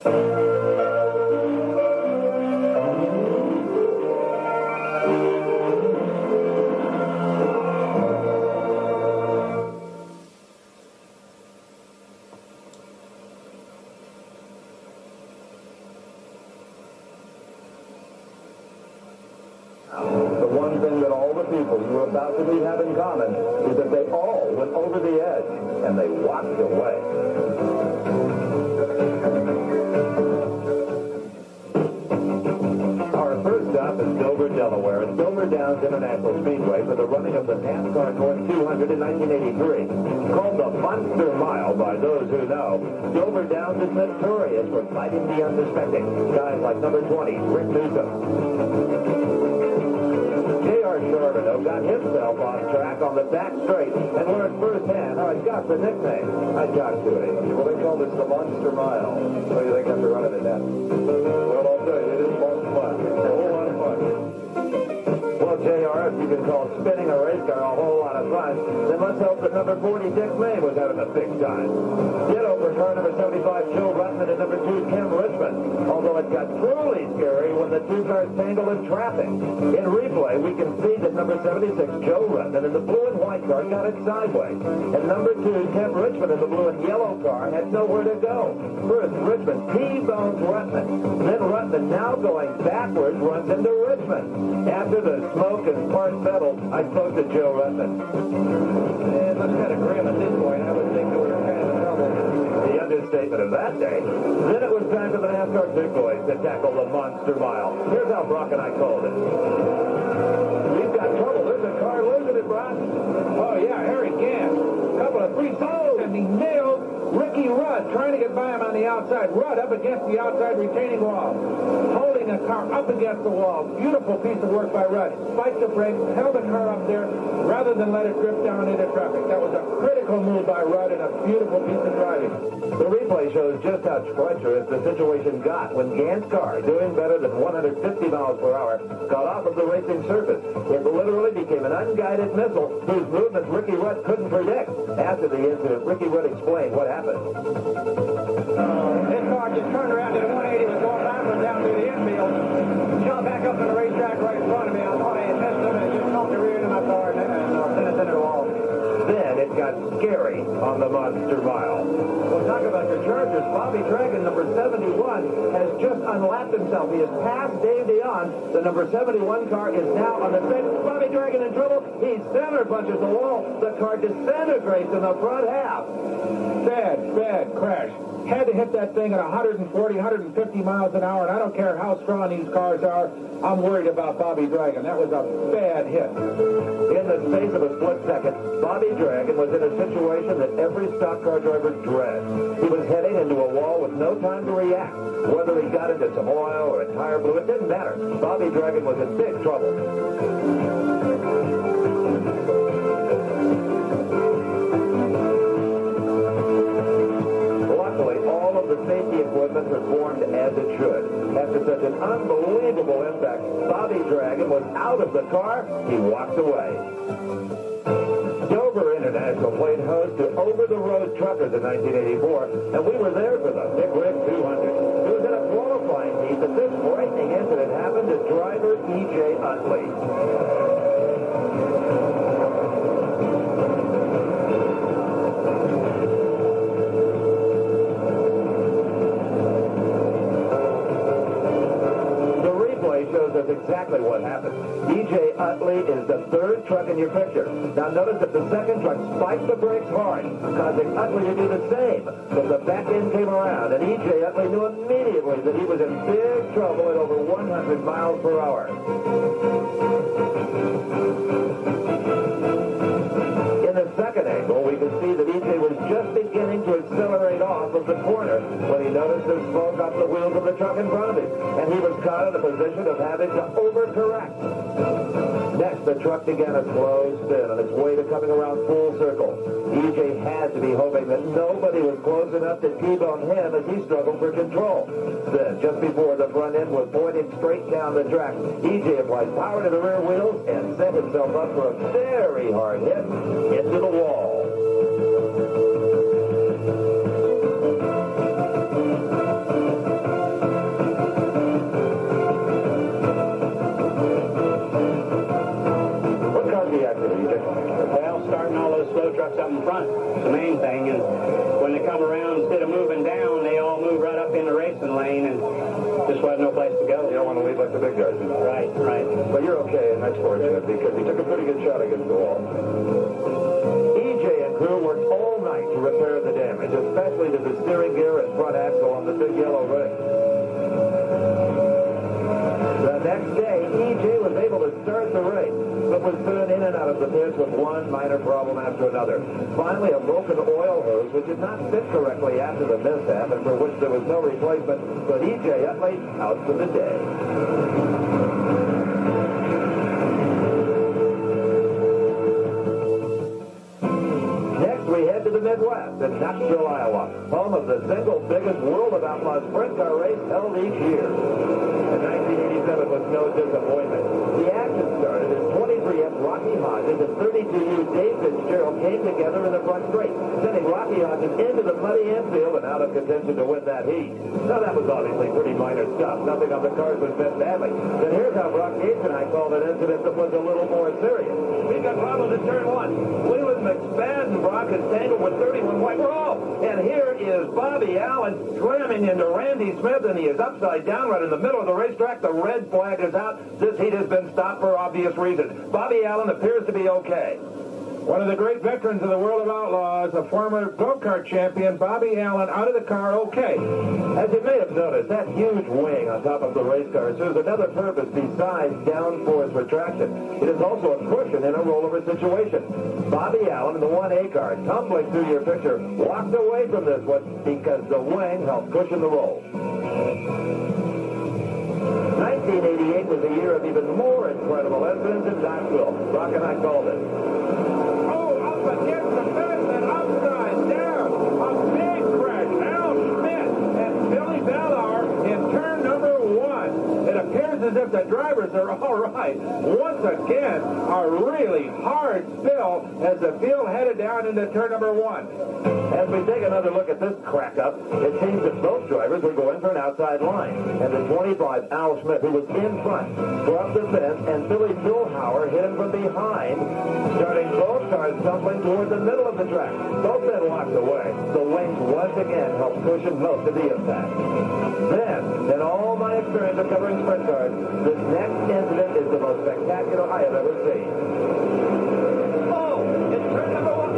The one thing that all the people you are about to meet have in common is that they all went over the edge and they walked away. Our first stop is Dover, Delaware, at Dover Downs International Speedway for the running of the NASCAR North 200 in 1983. Called the Monster Mile by those who know, Dover Downs is notorious for fighting the unsuspecting. Guys like number 20, Rick Newsom. Charbonneau got himself on track on the back straight and learned firsthand how it got the nickname. I talked to him. Well, they call this the Monster Mile. What do you think after running it down? Well, I'll tell you, it is lots of fun. It's a whole lot of fun. Well, JR, if you can call spinning a race car a whole lot of fun, then let's hope that number 40, Dick May, was having a big time. Get over car number 75, Joe Ruttman, and number 2, Kim Richmond. Although it got truly scary when the two cars tangled in traffic. In replay, we can see that number 76, Joe Ruttman, in the blue and white car got it sideways. And number 2, Kim Richmond, in the blue and yellow car had nowhere to go. First, Richmond T-bones Ruttman. Then Ruttman, now going backwards, runs into Richmond. After the smoke and sparks settled, I spoke to Joe Ruttman. And let's kind of grim at this point. I would think that we're kind of in trouble. The understatement of that day. Then it was time for the NASCAR big boys to tackle the Monster Mile. Here's how Brock and I called it. We've got trouble. There's a car losing it, Brock. Oh, yeah, Harry Gant. Couple of free throws, and he nailed Ricky Rudd, trying to get by him on the outside. Rudd up against the outside retaining wall, holding the car up against the wall. Beautiful piece of work by Rudd. Spiked the brakes, held the car up there, rather than let it drift down into traffic. That was a critical move by Rudd and a beautiful piece of driving. The replay shows just how treacherous the situation got when Gant's car, doing better than 150 miles per hour, got off of the racing surface. It literally became an unguided missile whose movements Ricky Rudd couldn't predict. After the incident, Ricky Rudd explained what happened. His car just turned around to the 180, was going backwards down to the infield. Shot back up to the racetrack right in front of me. I thought I had missed him, and it just caught the rear end of my car and sent it into the wall. Then it got scary on the Monster Mile. Well, talk about your Chargers. Bobby Dragon, number 71, has just unlapped himself. He has passed Dave Dion. The number 71 car is now on the fence. Bobby Dragon in trouble. He center punches the wall. The car disintegrates in the front half. Bad crash. Had to hit that thing at 140, 150 miles an hour, and I don't care how strong these cars are, I'm worried about Bobby Dragon. That was a bad hit. In the space of a split second, Bobby Dragon was in a situation that every stock car driver dreads. He was heading into a wall with no time to react. Whether he got into some oil or a tire blew, it didn't matter. Bobby Dragon was in big trouble. The safety equipment performed as it should. After such an unbelievable impact, Bobby Dragon was out of the car. He walked away. Dover International played host to over-the-road truckers in 1984, and we were there for the Big Rig 200. It was in a qualifying heat that this frightening incident happened to driver E.J. Utley. Shows us exactly what happened. E.J. Utley is the third truck in your picture. Now notice that the second truck spiked the brakes hard, causing Utley to do the same. But the back end came around, and E.J. Utley knew immediately that he was in big trouble at over 100 miles per hour. In the second angle, we could see that E.J. was just beginning to accelerate off of the corner when he noticed the smoke off the wheels of the truck in front of him, and he was caught in a position of having to overcorrect. Next, the truck began a slow spin on its way to coming around full circle. E.J. had to be hoping that nobody was close enough to T-bone him as he struggled for control. Then, just before the front end was pointing straight down the track, E.J. applied power to the rear wheels and set himself up for a very hard hit into the wall. cars up in front. It's the main thing. And when they come around, instead of moving down, they all move right up in the racing lane, and just wasn't no place to go. You don't want to lead like the big guys. Right, right. But you're okay, and that's fortunate because he took a pretty good shot against the wall. EJ and crew worked all night to repair the damage, especially to the steering gear and front axle on the big yellow rig. The next day, EJ was able to start the race, but was soon in and out of the pits with one minor problem after another. Finally, a broken oil hose, which did not fit correctly after the mishap, and for which there was no replacement, put EJ Utley out for the day. Next, we head to the Midwest in Knoxville, Iowa, home of the single biggest World of Outlaws sprint car race held each year. And 1987 was no disappointment. The action started as 23F Rocky Hodges and 32U Dave Fitzgerald came together in the front straight, sending Rocky Hodges into the muddy infield and out of contention to win that heat. Now, that was obviously pretty minor stuff. Nothing on the cars was bent badly. But here's how Brock Yates and I called an incident that was a little more serious. We got problems in turn one. Leland McSpadden and Brock is tangled with 31 White Roll. And here is Bobby Allen slamming into Randy Smith, and he is upside down right in the middle of the racetrack. The red flag is out. This heat has been stopped for obvious reasons. Bobby Allen appears to be okay. One of the great veterans of the World of Outlaws, a former go-kart champion, Bobby Allen, out of the car okay. As you may have noticed, that huge wing on top of the race car serves another purpose besides downforce retraction. It is also a cushion in a rollover situation. Bobby Allen in the 1A car, tumbling through your picture, walked away from this one because the wing helped cushion the roll. 1988 was a year of even more incredible incidents in Knoxville. Brock and I called it. Up against the fence and upside down. A big crash. Al Schmidt and Billy Ballard in turn number one. It appears as if the drivers are all right. Once again, a really hard spill as the field headed down into turn number one. As we take another look at this crack-up, it seems that both drivers were going for an outside line. And the 25, Al Schmidt, who was in front, scrubbed the fence, and Billy Billhauer hit him from behind, starting both cars tumbling toward the middle of the track. Both men walked away. The wings once again helped cushion most of the impact. Then, in all my experience of covering sprint cars, this next incident is the most spectacular I have ever seen. Oh, it's turn number one.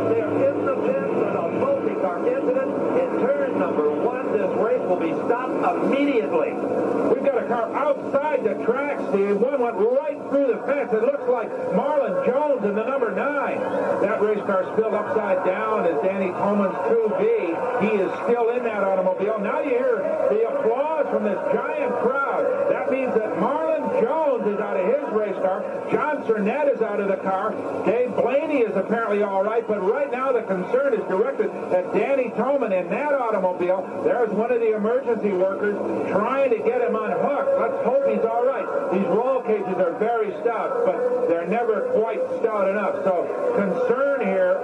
They're in the pit with a multi-car incident. In turn number one, this race will be stopped immediately. We've got a car outside the track, Steve. One went right through the fence. It looks like Marlon Jones in the number 9. That race car spilled upside down as Danny Coleman's 2B. He is still in that automobile. Now you hear the applause from this giant crowd. That means that Marlon Jones is out of his race car. John Cernette is out of the car. Dave Blaney is apparently all right, but right now the concern is directed at Danny Toman in that automobile. There's one of the emergency workers trying to get him unhooked. Let's hope he's all right. These roll cages are very stout, but they're never quite stout enough. So concern here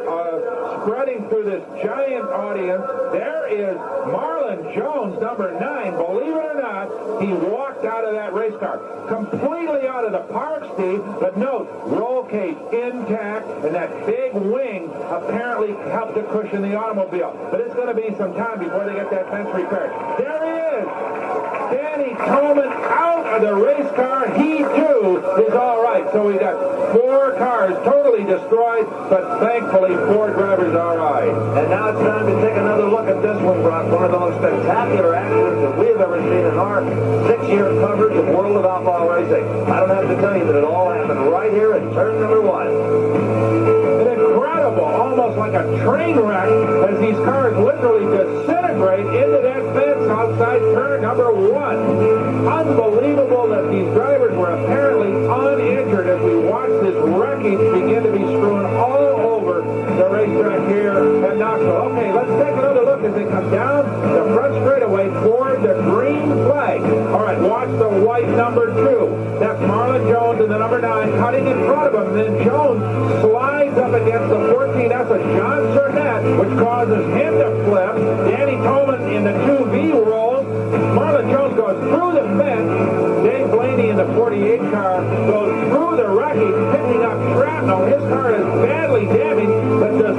spreading through this giant audience. There is Marlon Jones, number 9. Believe it or not, he walked out of that race car. Completely out of the park, Steve. But note, roll cage intact, and that big wing apparently helped to cushion the automobile. But it's going to be some time before they get that fence repaired. There he is. Danny Coleman out of the race car. He, too, is all right. So we got 4 cars totally destroyed, but thankfully 4 drivers are all right. And now it's time to take another look at this one, Brock. One of the most spectacular accidents that we have ever seen in our 6-year coverage of World of Outlaw racing. I don't have to tell you that it all happened right here in turn number 1. Incredible, almost like a train wreck as these cars literally disintegrate into that fence outside turn number 1. Unbelievable that these drivers were apparently uninjured as we watch this wreckage begin to be strewn all over the racetrack here at Knoxville. Okay, let's take another look as they come down the front straightaway toward the green flag. All right, watch the white number 2. That's Marlon Jones and the number 9 cutting in front of him. And then Jones slides up against the 14. That's a John Cernette, which causes him to flip. Danny Toman in the 2B rolls. Marlon Jones goes through the fence. Dave Blaney in the 48 car goes through the wreckage, picking up shrapnel. His car is badly damaged, but does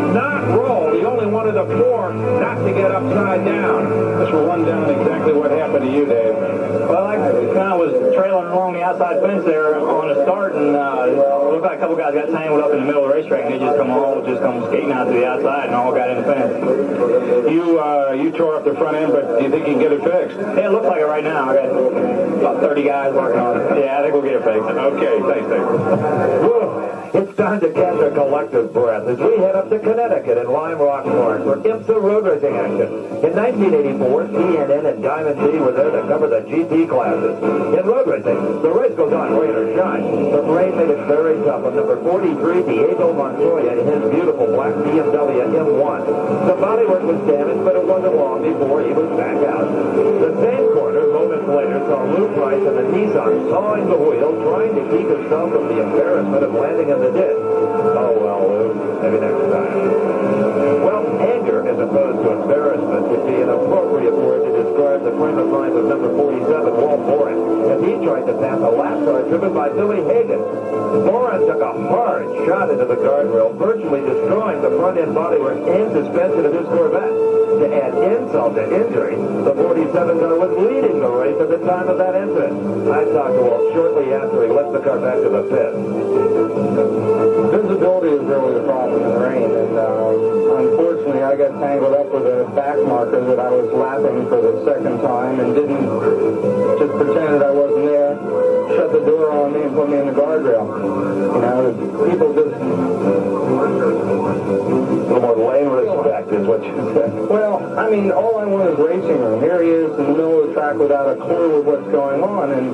the 4 not to get upside down. This will run down exactly what happened to you, Dave. Well, I kind of was trailing along the outside fence there on a start, and looked like a couple guys got tangled up in the middle of the racetrack, and they just come skating out to the outside, and all got in the fence. You tore up the front end, but do you think you can get it fixed? Yeah, it looks like it right now. I got about 30 guys working on it. Yeah, I think we'll get it fixed. Okay, thanks, Dave. It's time to catch a collective breath as we head up to Connecticut in Lime Rock Park for IMSA road racing action. In 1984, CNN and Diamond D were there to cover the GP classes. In road racing, the race goes on rain or shine. The rain made it very tough on number 43, Diego Montoya, in his beautiful black BMW M1. The bodywork was damaged, but it wasn't long before he was back out. The same corner, moments later, saw Lou Price and the Nissan sawing the wheel, trying to keep himself from the embarrassment of landing in the ditch. Oh, well, Lou, maybe next time. Well, anger as opposed to embarrassment would be an appropriate word to describe the frame of mind of number 47, Walt Boren, as he tried to pass a lap car driven by Billy Hagan. Boren took a hard shot into the guardrail, virtually destroying the front-end bodywork and suspension of his Corvette. To add insult to injury, the 47 car was leading the race at the time of that incident. I talked to Walt shortly after he left the car back to the pit. Visibility is really the problem in the rain, and unfortunately I got tangled up with a back marker that I was lapping for the second time and didn't, just pretended I wasn't there, shut the door on me and put me in the guardrail. You know, people just... A little more lane respect is what you said. Well, I mean, all I want is racing room. Here he is in the middle of the track without a clue of what's going on, and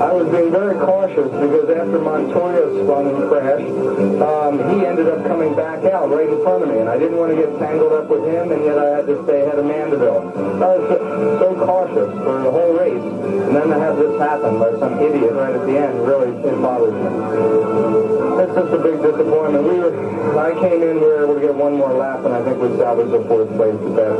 I was being very cautious because after Montoya spun and crashed, he ended up coming back out right in front of me, and I didn't want to get tangled up with him, and yet I had to stay ahead of Mandeville. I was so cautious for the whole race, and then to have this happen by some idiot right at the end, really, it bothers me. It's just a big disappointment. I came in, we were able to get one more lap, and I think we salvaged the 4th place at that.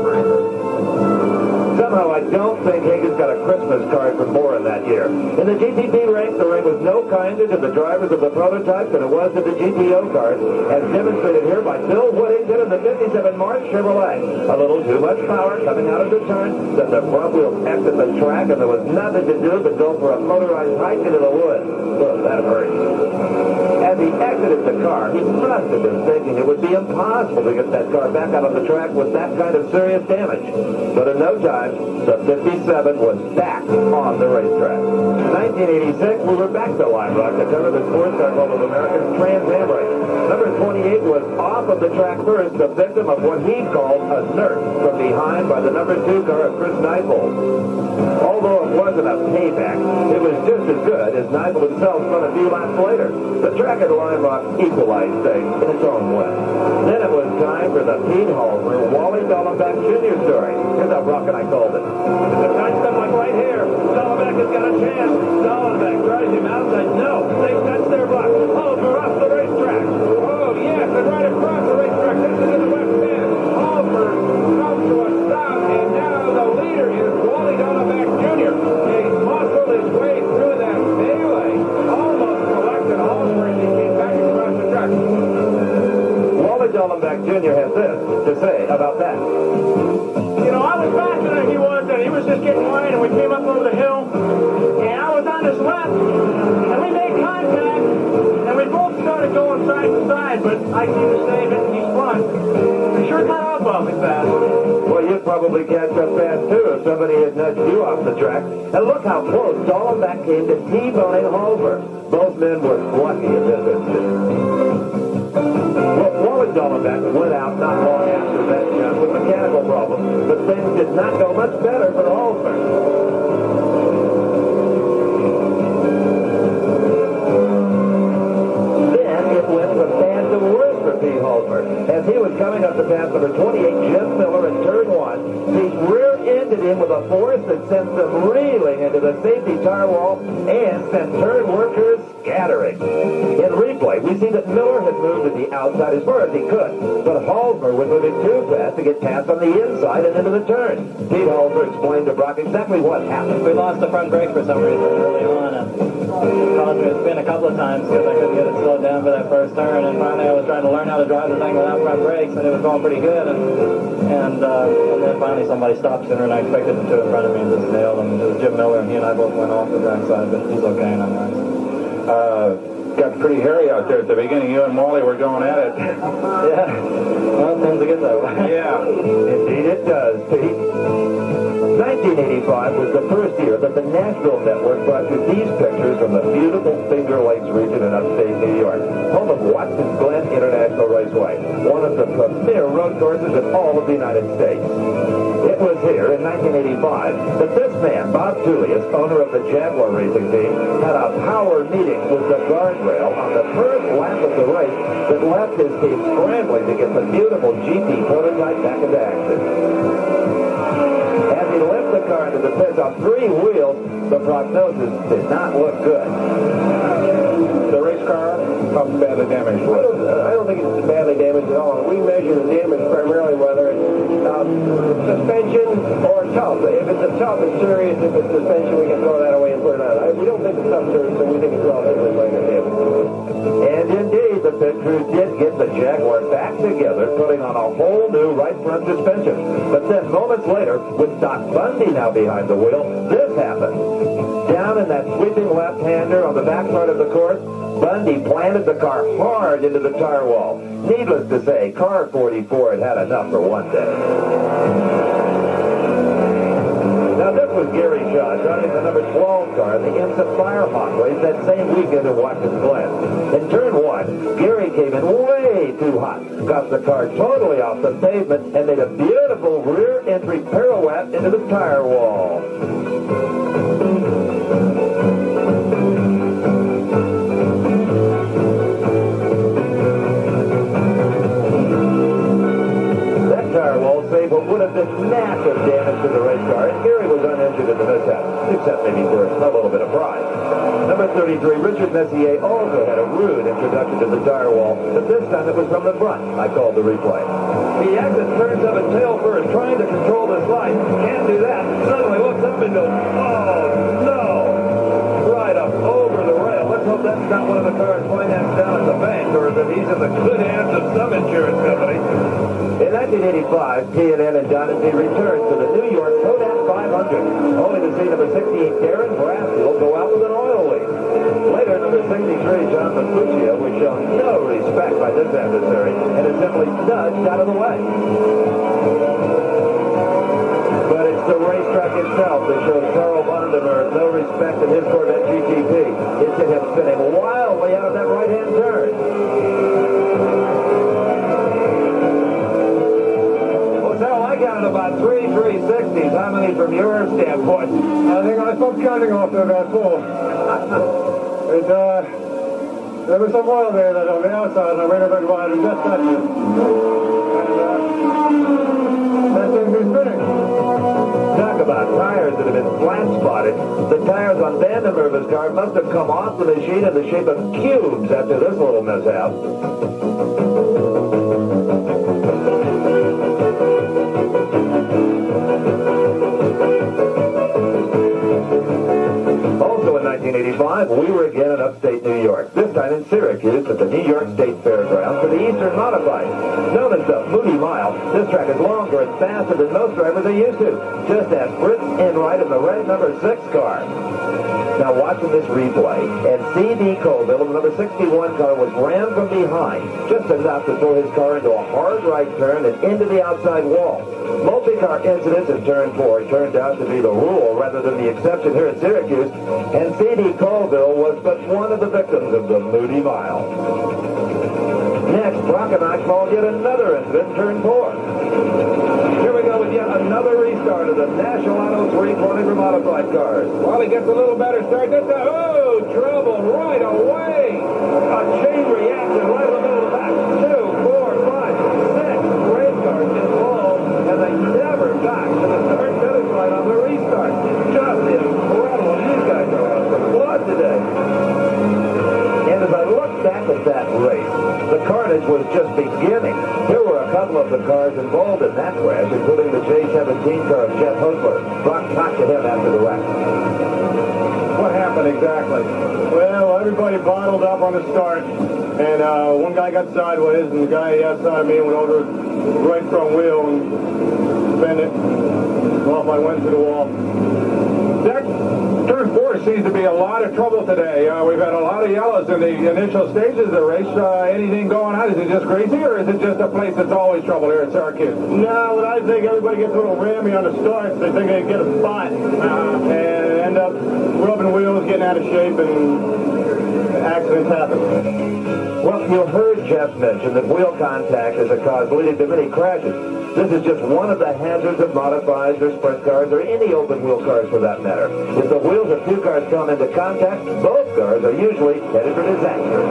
Somehow, I don't think Hagan's got a Christmas card for Boren that year. In the GTP race, the rain was no kinder to the drivers of the prototypes than it was to the GTO cars, as demonstrated here by Bill Woodington of the 57 March Chevrolet. A little too much power coming out of the turn, sent the front wheels exit the track, and there was nothing to do but go for a motorized hike into the woods. Well, that hurts. As he exited the car, he must have been thinking it would be impossible to get that car back out on the track with that kind of serious damage. But in no time, the 57 was back on the racetrack. In 1986, we were back to Lime Rock to cover the Sports Car Bowl of America's Trans Am race. Number 28 was off of the track first, the victim of what he called a nurse from behind by the number 2 car of Chris Neifeld. Although it wasn't a payback, it was just as good as Neifeld himself spun a few laps later. The track at Lime Rock equalized things in its own way. Then it was time for the Pete Halmer, Wally Dollenbach Jr. story. Here's how Brock and I called it. The kind of stuff like right here. Dollenbach has got a chance. Dollenbach drives him out and says, no, they touch their block. Halmer off the racetrack. Oh, yes, and right across the racetrack. This is in the west end. Halmer comes to a stop, and now the leader is Wally Dollenbach Jr. He muscled his way through that melee, almost collected Halmer as he came back across the track. Wally Dollenbach Jr. has this to say about that. You know, I was faster than he was, and he was just getting wide, and we came up over the hill, and I was on his left, and we made contact, and we both started going side to side, but I seemed to save it, and he spun. He sure got off of me fast. Well, you'd probably catch up fast, too, if somebody had nudged you off the track. And look how close Dollenbach came to T-boning Halmer. Both men were lucky in this incident. Well, Wally Dollenbach went out not long after that jump with mechanical problems, but things did not go much better for Halmer. Then it went from bad to worse for Pete Halmer. As he was coming up to pass number 28, Jim Miller, in turn 1, Pete rear-ended him with a force that sent them reeling into the safety tire wall and sent turn workers scattering. In replay, we see that Miller had moved to the outside as far as he could, but Halmer was moving too fast to get past on the inside and into the turn. Pete Halmer explained to Brock exactly what happened. We lost the front brake for some reason early on. caused me to spin a couple of times because I couldn't get it slowed down for that first turn. And finally, I was trying to learn how to drive the thing without front brakes, and it was going pretty good. And then finally, somebody stopped sooner than I expected them to in front of me and just nailed him. It was Jim Miller, and he and I both went off the backside, but he's okay, and I'm nice. Got pretty hairy out there at the beginning. You and Wally were going at it. Yeah. Well, it tends to get that way. Yeah. Indeed it does, Pete. 1985 was the first year that the Nashville Network brought you these pictures from the beautiful Finger Lakes region in upstate New York, home of Watkins Glen International Raceway, one of the premier road courses in all of the United States. It was here in 1985 that this man, Bob Tullius, owner of the Jaguar racing team, had a power meeting with the guardrail on the first lap of the race that left his team scrambling to get the beautiful GT prototype back into action. As he left the car into the pits on three wheels, the prognosis did not look good. The race car, how badly damaged was it? I don't think it's badly damaged at all. We measure the damage primarily whether it's suspension or tub. If it's a tub, it's serious. If it's suspension, we can throw that away and put it on. We don't think it's serious, so we think it's relatively minor damage. And indeed, the pit crew did get the Jaguar back together, putting on a whole new right front suspension. But then moments later, with Doc Bundy now behind the wheel, this happened. Down in that sweeping left-hander on the back part of the course, Bundy planted the car hard into the tire wall. Needless to say, car 44 had had enough for one day. Now, this was Gary Shaw driving the number 12 car in the IMSA Firehawk race that same weekend in Watkins Glen. In turn one, Gary came in way too hot, got the car totally off the pavement, and made a beautiful rear entry pirouette into the tire wall. What would have been massive damage to the race car, and Gary was uninjured in the mishap, except maybe for a little bit of pride. Number 33, Richard Messier, also had a rude introduction to the tire wall, but this time it was from the front. I called the replay. He exits turns up and tail first, trying to control the slide. Can't do that. Suddenly looks up and goes, oh, no! Right up over the rail. Let's hope that's not one of the cars financed down at the bank, or that he's in the good hands of some insurance company. In 1985, T&N and Donahue returned to the New York Kodak 500, only to see number 68 Darren Brasfield go out with an oil leak. Later, number 63 John Mafuccio was shown no respect by this adversary and is simply nudged out of the way. But it's the racetrack itself that shows Carl Vandermeer no respect in his Corvette GTP. It sent him spinning wildly out of that right-hand turn. I counted about three 360s. How many from your standpoint? I think I stopped counting after about 4. There was some oil there that on the outside, and I went over wide and just touched it. And that thing was spinning. Talk about tires that have been flat spotted. The tires on Vandermeer's car must have come off the machine in the shape of cubes after this little mishap. Also in 1985, we were again in upstate New York, this time in Syracuse at the New York State Fairgrounds for the Eastern Modified. Known as the Moody Mile, this track is longer and faster than most drivers are used to, just as Fritz Enright in the red number 6 car. Now watching this replay, and C.D. Colville in the number 61 car was rammed from behind, just enough to throw his car into a hard right turn and into the outside wall. Multi-car incidents in turn 4 turned out to be the rule rather than the exception here at Syracuse, and C.D. Colville was but one of the victims of the Moody Mile. Next, Brock and I called yet another incident in turn 4. Here we go with yet another restart of the National Auto 320 for modified cars. Well, he gets a little better start. Oh, trouble right away. A chain reaction right in the middle of the pack. 2, 4, 5, 6 race cars involved, and they never got to the start-finish line on the restart. Just incredible. These guys are out for blood today. And as I look back at that race, the carnage was just beginning. There were a couple of the cars involved in that crash, including the J17 car of Jeff Hosler. Brock talked to him after the wreck. What happened exactly. Well, everybody bottled up on the start, and one guy got sideways, and the guy outside of me went over the right front wheel and bent it. Off I went to the wall. That turn 4 seems to be a lot of trouble today. We've had a lot of yellows in the initial stages of the race. Anything going on? Is it just crazy, or is it just a place that's always trouble here at Syracuse? No, but I think everybody gets a little rammy on the starts. They think they get a spot and end up rubbing wheels, getting out of shape, and accidents happen. Well, you heard Jeff mention that wheel contact is a cause leading to many crashes. This is just one of the hazards of modifieds or sprint cars or any open-wheel cars for that matter. If the wheels of two cars come into contact, both cars are usually headed for disaster.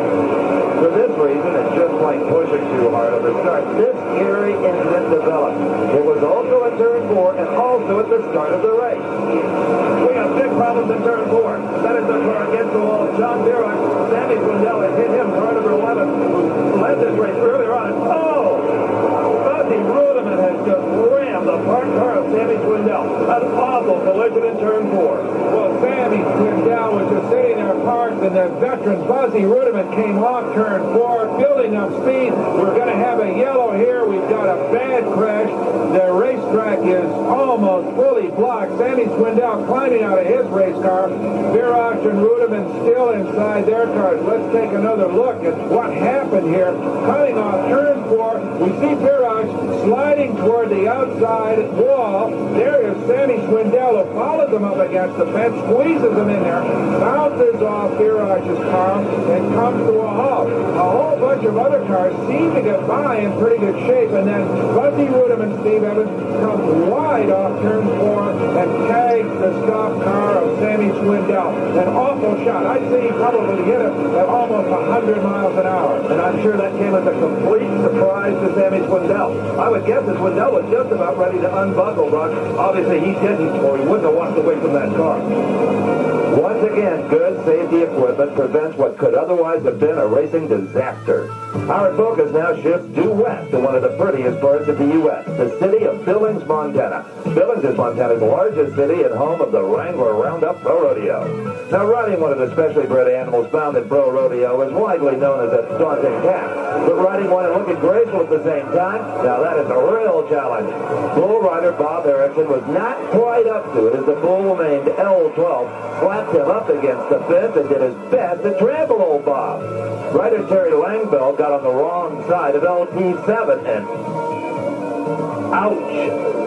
For this reason, it's just plain pushing too hard on the start. This scary incident developed. It was also at turn 4 and also at the start of the race. We have big problems in turn 4. That is the car against the wall. John Birach, Sammy Swindell had hit him, car number 11, who led this race earlier on. Fuzzy Rudiman has just rammed the parked car of Sammy Swindell. An awful collision in turn 4. Well, Sammy Swindell was just sitting there parked, and the veteran Fuzzy Rudiman came off turn 4, building up speed. We're going to have a yellow here. We've got a bad crash. The racetrack is almost fully blocked. Sammy Swindell climbing out of his race car. Birach and Rudiman still inside their cars. Let's take another look at what happened here. Cutting off turn 4, we see Birach sliding toward the outside wall. There is Sammy Swindell, who follows him up against the fence, squeezes him in there, bounces off Birach's car, and comes to a halt. A whole bunch of other cars seem to get by in pretty good shape, and then Fuzzy Rudiman, Steve Evans, comes wide off turn 4 and tags the stopped car of Sammy Swindell. An awful shot. I'd say he probably hit it at almost 100 miles an hour. And I'm sure that came as a complete surprise to Sammy Swindell. I would guess that Swindell was just about ready to unbuckle, Buck. Obviously, he didn't, or he wouldn't have walked away from that car. Once again, good safety equipment prevents what could otherwise have been a racing disaster. Our focus now shifts due west to one of the prettiest parts of the U.S., the city of Billings, Montana. Billings is Montana's largest city and home of the Wrangler Roundup Pro Rodeo. Now, riding one of the specially bred animals found at Pro Rodeo is widely known as a daunting task. But riding one and looking graceful at the same time, now that is a real challenge. Bull rider Bob Erickson was not quite up to it as the bull named L12 slapped him up against the fence and did his best to trample old Bob. Rider Terry Langbell got on the wrong side of LT7 and ouch!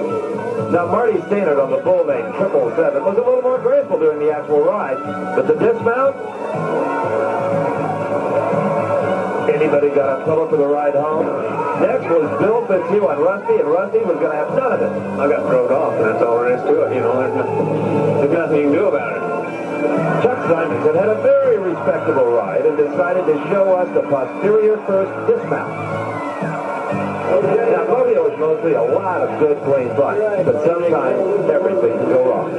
Now, Marty Steinert on the bull named 777 was a little more graceful during the actual ride, but the dismount? Anybody got a puddle for the ride home? Next was Bill Fitzhugh on Rusty, and Rusty was going to have none of it. I got thrown off, and that's all there is to it. You know, there's nothing you can do about it. Chuck Simonson had a very respectable ride and decided to show us the posterior first dismount. Now, rodeo is mostly a lot of good, clean fun, but sometimes everything can go wrong.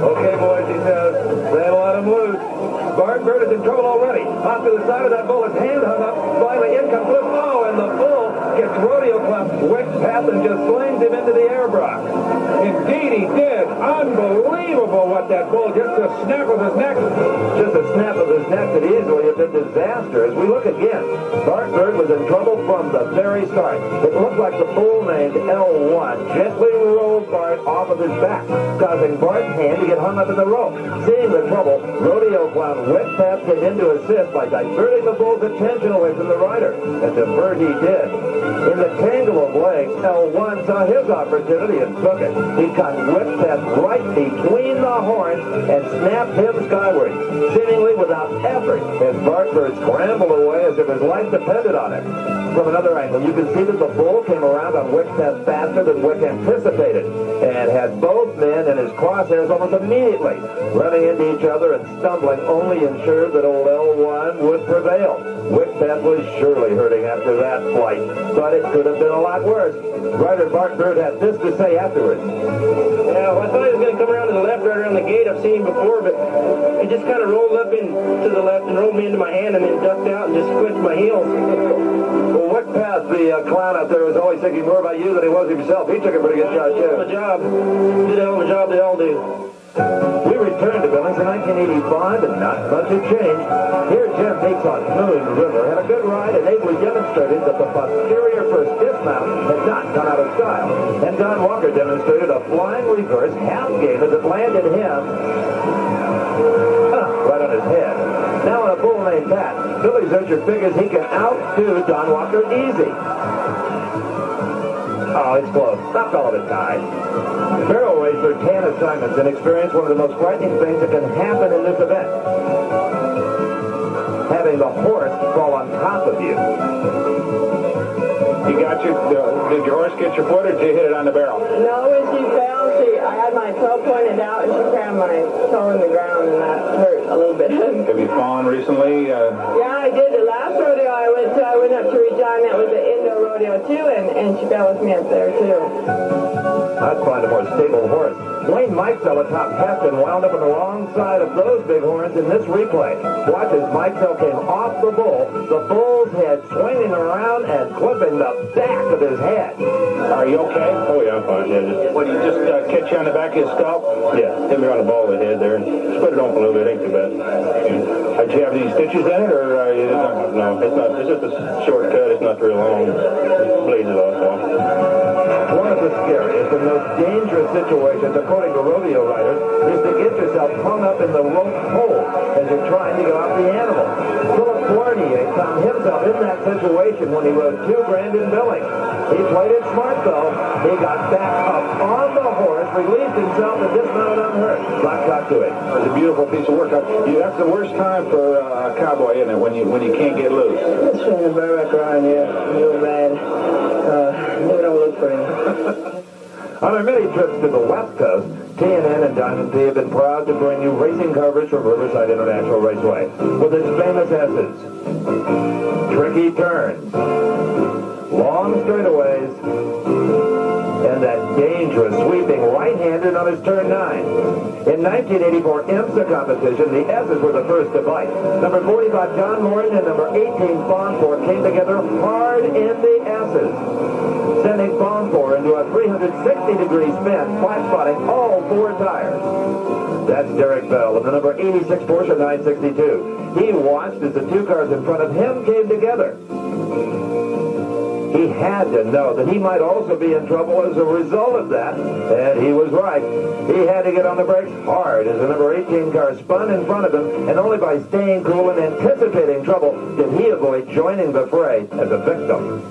Okay, boys, he says, they'll let him loose. Bart Bird is in trouble already. Off to the side of that bull, his hand hung up. Finally, in comes Cliff. Oh, and the bull gets rodeo club whipped past and just slings him into the air box. Indeed, he did. Unbelievable what that bull, just a snap of his neck. Just a snap of his neck could easily have been disaster. As we look again, Bart Bird was in trouble from the very start. It looked like the bull named L1 gently rolled Bart off of his back, causing Bart's hand to get hung up in the rope. Seeing the trouble, rodeo clown whipped past him into assist by diverting the bull's attention away from the rider. And divert he did. In the tangle of legs, L1 saw his opportunity and took it. He caught whipped past right between the horns and snapped him skyward, seemingly without effort, as Bart Bird scrambled away as if his life depended on it. From another angle, you can see that the bull came around on Wick's head faster than Wick anticipated and had both men in his crosshairs almost immediately. Running into each other and stumbling only ensured that old L1 would prevail. Wick's head was surely hurting after that flight, but it could have been a lot worse. Rider Bart Bird had this to say afterwards. Yeah, well, I thought he was going to come around to the left right around the gate. I've seen him before, but he just kind of rolled up to the left and rolled me into my hand and then ducked out and just squished my heels. Well, Wick Pass, the clown out there, was always thinking more about you than he was himself. He took a pretty good shot, too. Did a hell of a job. Did a hell of a job, they all do. We returned to Billings in 1985, and not much had changed. Here, Jim Meeks on Moon River had a good ride and ably demonstrated that the posterior first dismount had not gone out of style. And Don Walker demonstrated a flying reverse half game as it landed him right on his head. Now in a bull named Pat, Billy Zurcher figures he can outdo Don Walker easy. Oh, it's close. Not all of it tied. Barrel racer Tan assignments and experience one of the most frightening things that can happen in this event. Having the horse fall on top of you. You got your, did your horse get your foot or did you hit it on the barrel? No, when she fell, I had my toe pointed out and she crammed my toe in the ground and that hurt a little bit. Have you fallen recently? Yeah, I did. The last rodeo I went to, I went up to Regina. It was an indoor rodeo too, and she fell with me up there too. I'd find a more stable horse. Wayne Mike fell atop Pest and wound up on the wrong side of those big horns in this replay. Watch as Mike Fell came off the bull's head swinging around and clipping the back of his head. Are you okay? Oh, yeah, I'm fine. Yeah, what, you just catch you on the back of his scalp? Yeah, hit me on the ball of the head there and split it open a little bit. Ain't too bad. Did you have any stitches in it, or no? It's not. It's just a short cut. It's not real long. It bleeds it off. So. One of the scariest and most dangerous situations, according to rodeo riders, is to get yourself hung up in the rope pole as you're trying to get off the animal. Philip Fournier found himself in that situation when he rode $2 grand in Billings. He played it smart, though. He got back up on the horse, released himself, and dismounted unhurt. Black Cock to it. It's a beautiful piece of work. That's the worst time for a cowboy, isn't it? When you can't get loose. It's trying to burn back around here. Real bad. We don't look for him. On our many trips to the West Coast, TNN and Diamond P have been proud to bring you racing coverage from Riverside International Raceway with its famous S's. Tricky turns, long straightaways, and that dangerous sweeping right-handed on his turn 9. In 1984 IMSA competition, the S's were the first to bite. Number 45, John Morton, and number 18, Bonfort, came together hard in the S's, sending Bonfort into a 360-degree spin, flat-spotting all 4 tires. That's Derek Bell of the number 86 Porsche 962. He watched as the 2 cars in front of him came together. He had to know that he might also be in trouble as a result of that, and he was right. He had to get on the brakes hard as the number 18 car spun in front of him, and only by staying cool and anticipating trouble did he avoid joining the fray as a victim.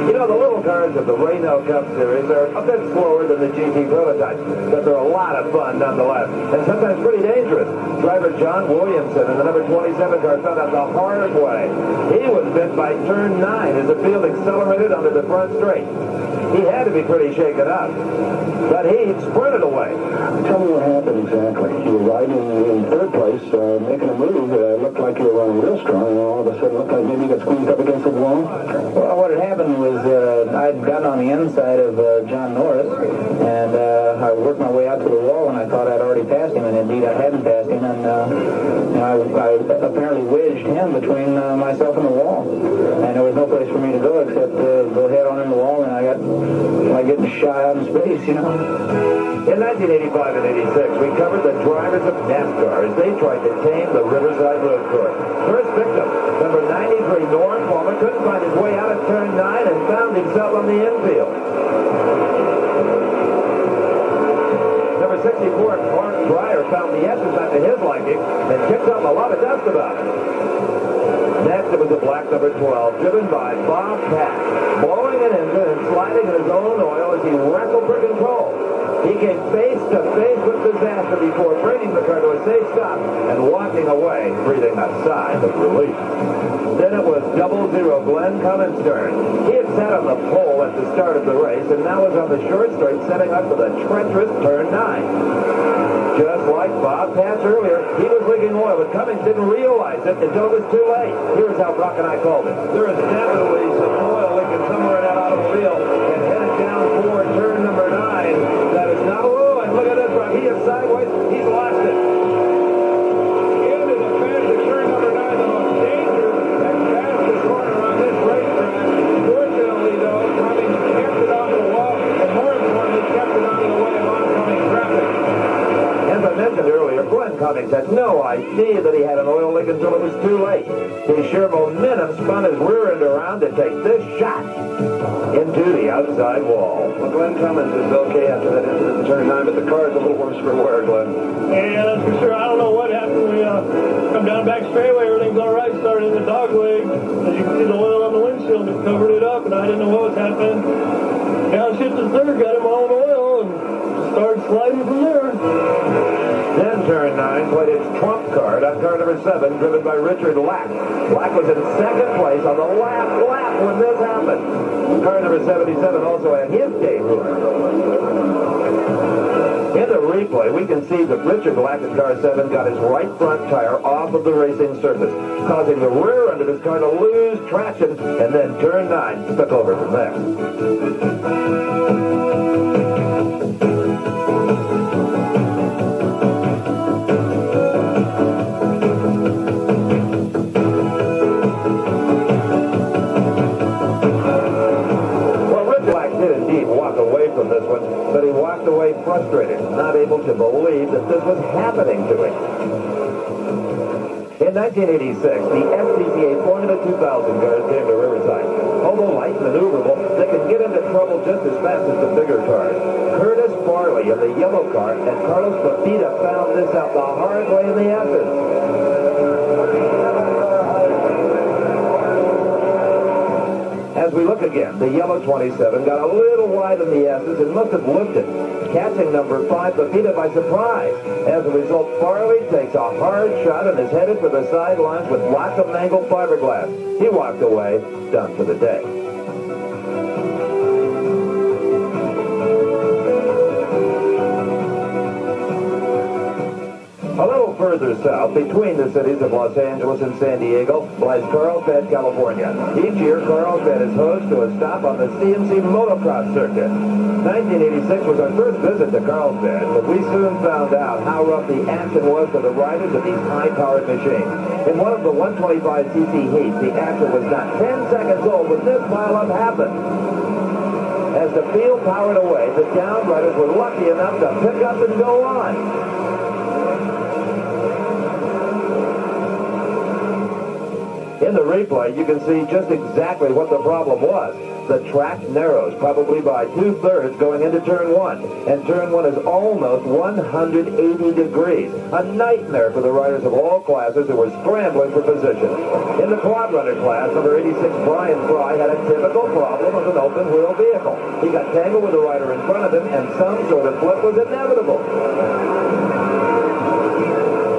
You know, the little cars of the Raynell Cup Series are a bit slower than the GT prototypes, but they're a lot of fun nonetheless, and sometimes pretty dangerous. Driver John Williamson in the number 27 car found out the hard way. He was bit by turn 9 as the field accelerated onto the front straight. He had to be pretty shaken up, but he sprinted away. Tell me what happened exactly. You were riding in third place, making a move. Looked like you were running real strong, and all of a sudden looked like maybe you got squeezed up against the wall. Well, what had happened was I'd gotten on the inside of John Norris, and I worked my way out to the wall, and I thought I'd already passed him, and indeed I hadn't passed him, and I apparently wedged him between myself and the wall, and there was no place for me to go except go head on in the wall, and I got like getting shot out in space, you know. In 1985 and 86, we covered the drivers of NASCAR as they tried to tame the Riverside Road Course. First victim, number 93, Norm Palmer, couldn't find his way out of turn 9 and found himself on the infield. Number 64, Mark Dreyer, found the S's not to his liking and kicked up a lot of dust about it. Next, it was the black number 12, driven by Bob Pack, blowing an engine and sliding in his own oil as he wrestled for control. He came face-to-face with disaster before bringing the car to a safe stop and walking away, breathing a sigh of relief. Then it was 00 Glenn Cummins' turn. He had sat on the pole at the start of the race and now was on the short straight, setting up for the treacherous turn 9. Just like Bob Patch earlier, he was leaking oil, but Cummings didn't realize it until it was too late. Here's how Brock and I called it. There is definitely some oil leaking somewhere in that automobile, and headed down for turn number 9. That is not oil, and look at this, Brock. He is sideways. He's lost it. Into the fastest turn number 9, the most dangerous and fastest corner on this racetrack. Fortunately, though, Cummings kept it off the wall, and more importantly, kept it out of the way of oncoming traffic. Cummings had no idea that he had an oil leak until it was too late. His sheer momentum spun his rear end around to take this shot into the outside wall. Well, Glenn Cummins is okay after that incident in turn 9, but the car is a little worse for wear, Glenn. Yeah, that's for sure. I don't know what happened. We come down back straightaway, everything's all right. Started in the dog leg. As you can see, the oil on the windshield just covered it up, and I didn't know what was happening. Downshifted third, got him all in oil, and started sliding from there. Then turn 9 played its trump card on car number 7, driven by Richard Lack. Lack was in second place on the last lap when this happened. Car number 77 also had his day ruined. In the replay, we can see that Richard Lack in car 7 got his right front tire off of the racing surface, causing the rear end of his car to lose traction, and then turn 9 took over from there. From this one, but he walked away frustrated, not able to believe that this was happening to him. In 1986, the FCCA Formula 2000 cars came to Riverside. Although light maneuverable, they could get into trouble just as fast as the bigger cars. Curtis Farley in the yellow car and Carlos Papita found this out the hard way in the S's. As we look again, the yellow 27 got a little wide in the S's and must have lifted, catching number 5, Papita, by surprise. As a result, Farley takes a hard shot and is headed for the sidelines with lots of mangled fiberglass. He walked away, done for the day. A little further south, between the cities of Los Angeles and San Diego, lies Carlsbad, California. Each year, Carlsbad is host to a stop on the CMC motocross circuit. 1986 was our first visit to Carlsbad, but we soon found out how rough the action was for the riders of these high-powered machines. In one of the 125cc heats, the action was not 10 seconds old when this pileup happened. As the field powered away, the downed riders were lucky enough to pick up and go on. In the replay, you can see just exactly what the problem was. The track narrows, probably by 2/3 going into turn 1. And turn 1 is almost 180 degrees. A nightmare for the riders of all classes who were scrambling for position. In the quad runner class, number 86, Brian Fry, had a typical problem of an open wheel vehicle. He got tangled with the rider in front of him, and some sort of flip was inevitable.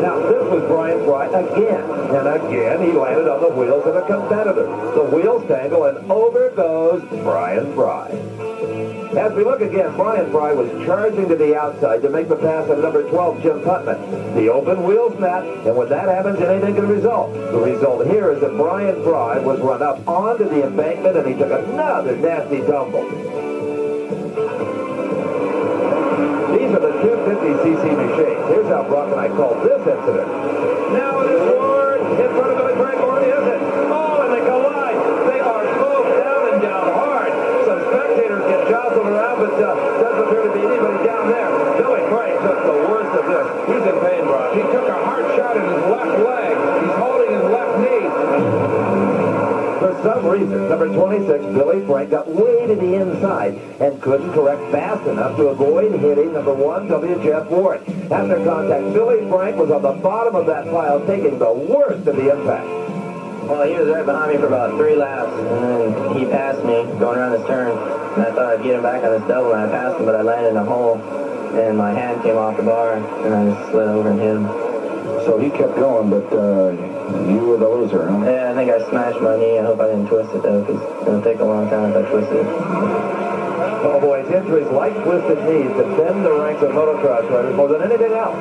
Now, this was Brian Fry again, and again he landed on the wheels of a competitor. The wheels tangle, and over goes Brian Fry. As we look again, Brian Fry was charging to the outside to make the pass on number 12, Jim Putman. The open wheel snap, and when that happens, anything can result. The result here is that Brian Fry was run up onto the embankment, and he took another nasty tumble. These are the 250cc machines. Here's how Brock and I called this incident. Now it is Ward in front of Billy Frank, or is it? Oh, and they collide. They are both down and down hard. Some spectators get jostled around, but doesn't appear to be anybody down there. Billy Frank took the worst of this. He's in pain, Brock. He took a hard shot in his left leg. He's holding his left knee. For some reason, number 26, Billy Frank, got way to the inside and couldn't correct fast enough to avoid hitting number 1, W. Jeff Ward. After contact, Billy Frank was on the bottom of that pile, taking the worst of the impact. Well, he was right behind me for about 3 laps, and then he passed me going around this turn. And I thought I'd get him back on this double, and I passed him, but I landed in a hole, and my hand came off the bar, and I just slid over and hit him. So he kept going, but you were the loser, huh? Yeah, I think I smashed my knee. I hope I didn't twist it, though, because it'll take a long time if I twist it. Oh, boys, injuries like twisted knees defend the ranks of motocross riders more than anything else.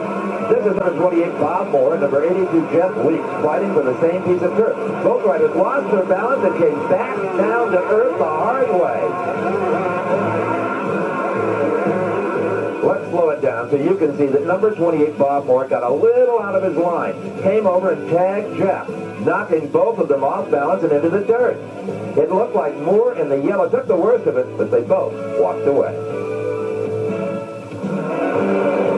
This is number 28, Bob Moore, and number 82, Jeff Weeks, fighting for the same piece of turf. Both riders lost their balance and came back down to earth the hard way. Let's slow it down so you can see that number 28, Bob Moore, got a little out of his line, came over and tagged Jeff, knocking both of them off balance and into the dirt. It looked like Moore and the yellow took the worst of it, but they both walked away.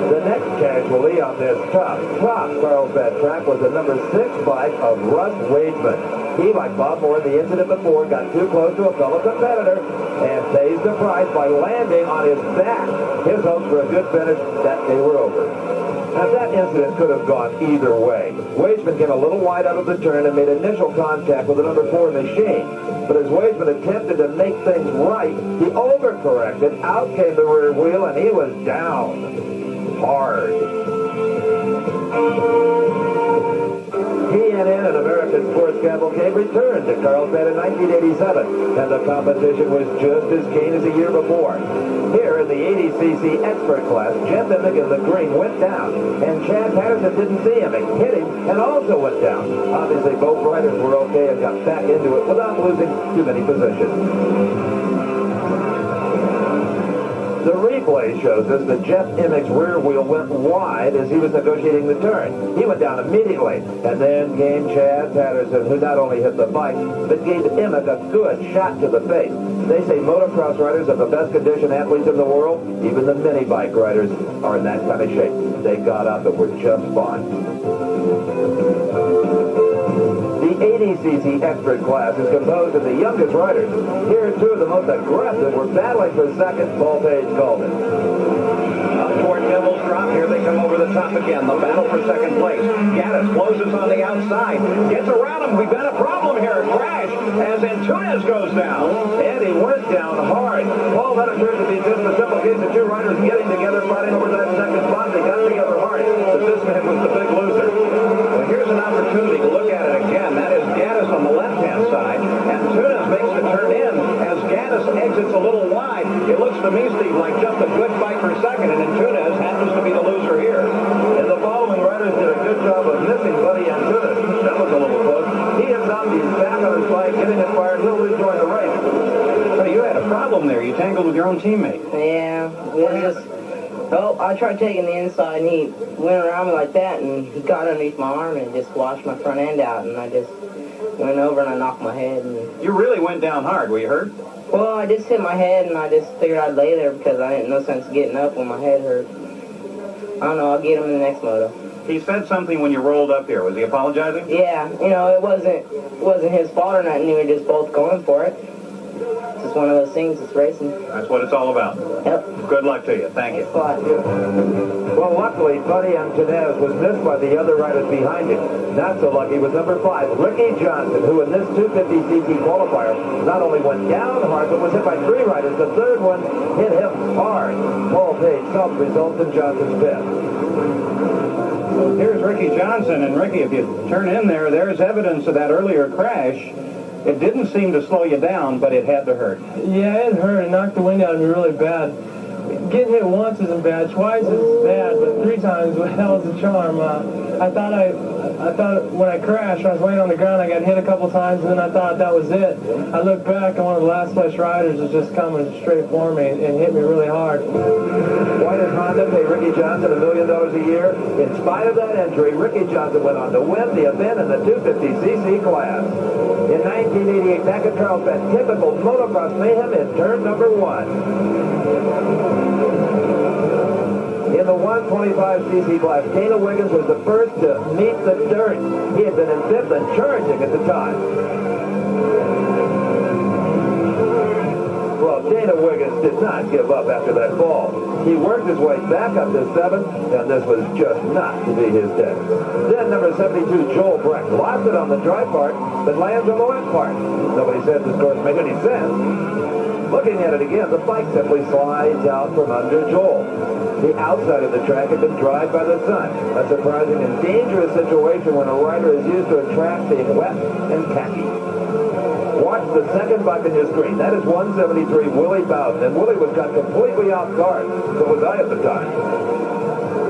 The next casualty on this tough Carlsbad track was the number 6 bike of Russ Wageman. He, like Bob Moore in the incident before, got too close to a fellow competitor and pays the price by landing on his back. His hopes for a good finish, that they were over. Now, that incident could have gone either way. Wageman came a little wide out of the turn and made initial contact with the number 4 machine. But as Wageman attempted to make things right, he overcorrected. Out came the rear wheel, and he was down hard. CNN and American Sports Cavalcade returned to Carlsbad in 1987, and the competition was just as keen as the year before. Here in the 80cc expert class, Jeff Emig in the green went down, and Chad Patterson didn't see him. It hit him and also went down. Obviously, both riders were okay and got back into it without losing too many positions. The replay shows us that Jeff Emig's rear wheel went wide as he was negotiating the turn. He went down immediately, and then came Chad Patterson, who not only hit the bike, but gave Emig a good shot to the face. They say motocross riders are the best conditioned athletes in the world. Even the mini bike riders are in that kind of shape. They got up and were just fine. The 80cc expert class is composed of the youngest riders. Here, two of the most aggressive were battling for second. Paul Page called it. Toward Devil's Drop, here they come over the top again. The battle for second place. Gaddis closes on the outside. Gets around him. We've got a problem here. A crash as Antunes goes down. And he went down hard. Paul, that appears to be just a simple case of two riders getting together, fighting over that second spot. They got together hard. But this man was the big loser. Well, here's an opportunity to look at it again. That is Gaddis on the left-hand side. Antunes makes the turn in as Gaddis exits a little wide. It looks to me, Steve, like just a good fight for second, and Antunes happens to be the loser here. And the following riders did a good job of missing Buddy Antunes. That was a little close. He is on his back on his bike, getting it fired. He'll rejoin the race. But you had a problem there. You tangled with your own teammate. Yeah, I tried taking the inside, and he went around me like that, and he got underneath my arm and just washed my front end out, and I just went over and I knocked my head. And You really went down hard. Were you hurt? well, I just hit my head, and I just figured I'd lay there because I didn't no sense getting up when my head hurt. I don't know. I'll get him in the next moto. He said something when you rolled up here. Was he apologizing? Yeah, it wasn't his fault or nothing. We were just both going for it. It's just one of those things. It's racing. That's what it's all about. Yep. Good luck to you. Thank you. But, Well, luckily, Buddy Antunes was missed by the other riders behind him. Not so lucky was number 5, Ricky Johnson, who in this 250cc qualifier not only went down hard, but was hit by 3 riders. The third one hit him hard. Paul Page saw the results in Johnson's fifth. Here's Ricky Johnson, and Ricky, if you turn in there, there's evidence of that earlier crash. It didn't seem to slow you down, but it had to hurt. Yeah, it hurt. It knocked the wind out of me really bad. Getting hit once isn't bad. Twice is bad, but 3 times, well, hell is a charm. I thought when I crashed, I was laying on the ground, I got hit a couple times, and then I thought that was it. I looked back, and one of the last place riders was just coming straight for me and hit me really hard. Why did Honda pay Ricky Johnson $1 million a year? In spite of that injury, Ricky Johnson went on to win the event in the 250cc class. In 1988, back at Carlsbad, typical motocross mayhem in turn number 1. In the 125cc class, Dana Wiggins was the first to meet the dirt. He had been in 5th and charging at the time. Well, Dana Wiggins did not give up after that fall. He worked his way back up to 7th, and this was just not to be his day. Then number 72, Joel Brecht, lost it on the dry part, but lands on the wet part. Nobody says this course made any sense. Looking at it again, the bike simply slides out from under Joel. The outside of the track had been dried by the sun. A surprising and dangerous situation when a rider is used to a track being wet and tacky. Watch the second bike on your screen. That is 173 Willie Bowden, and Willie was caught completely off guard. So was I at the time.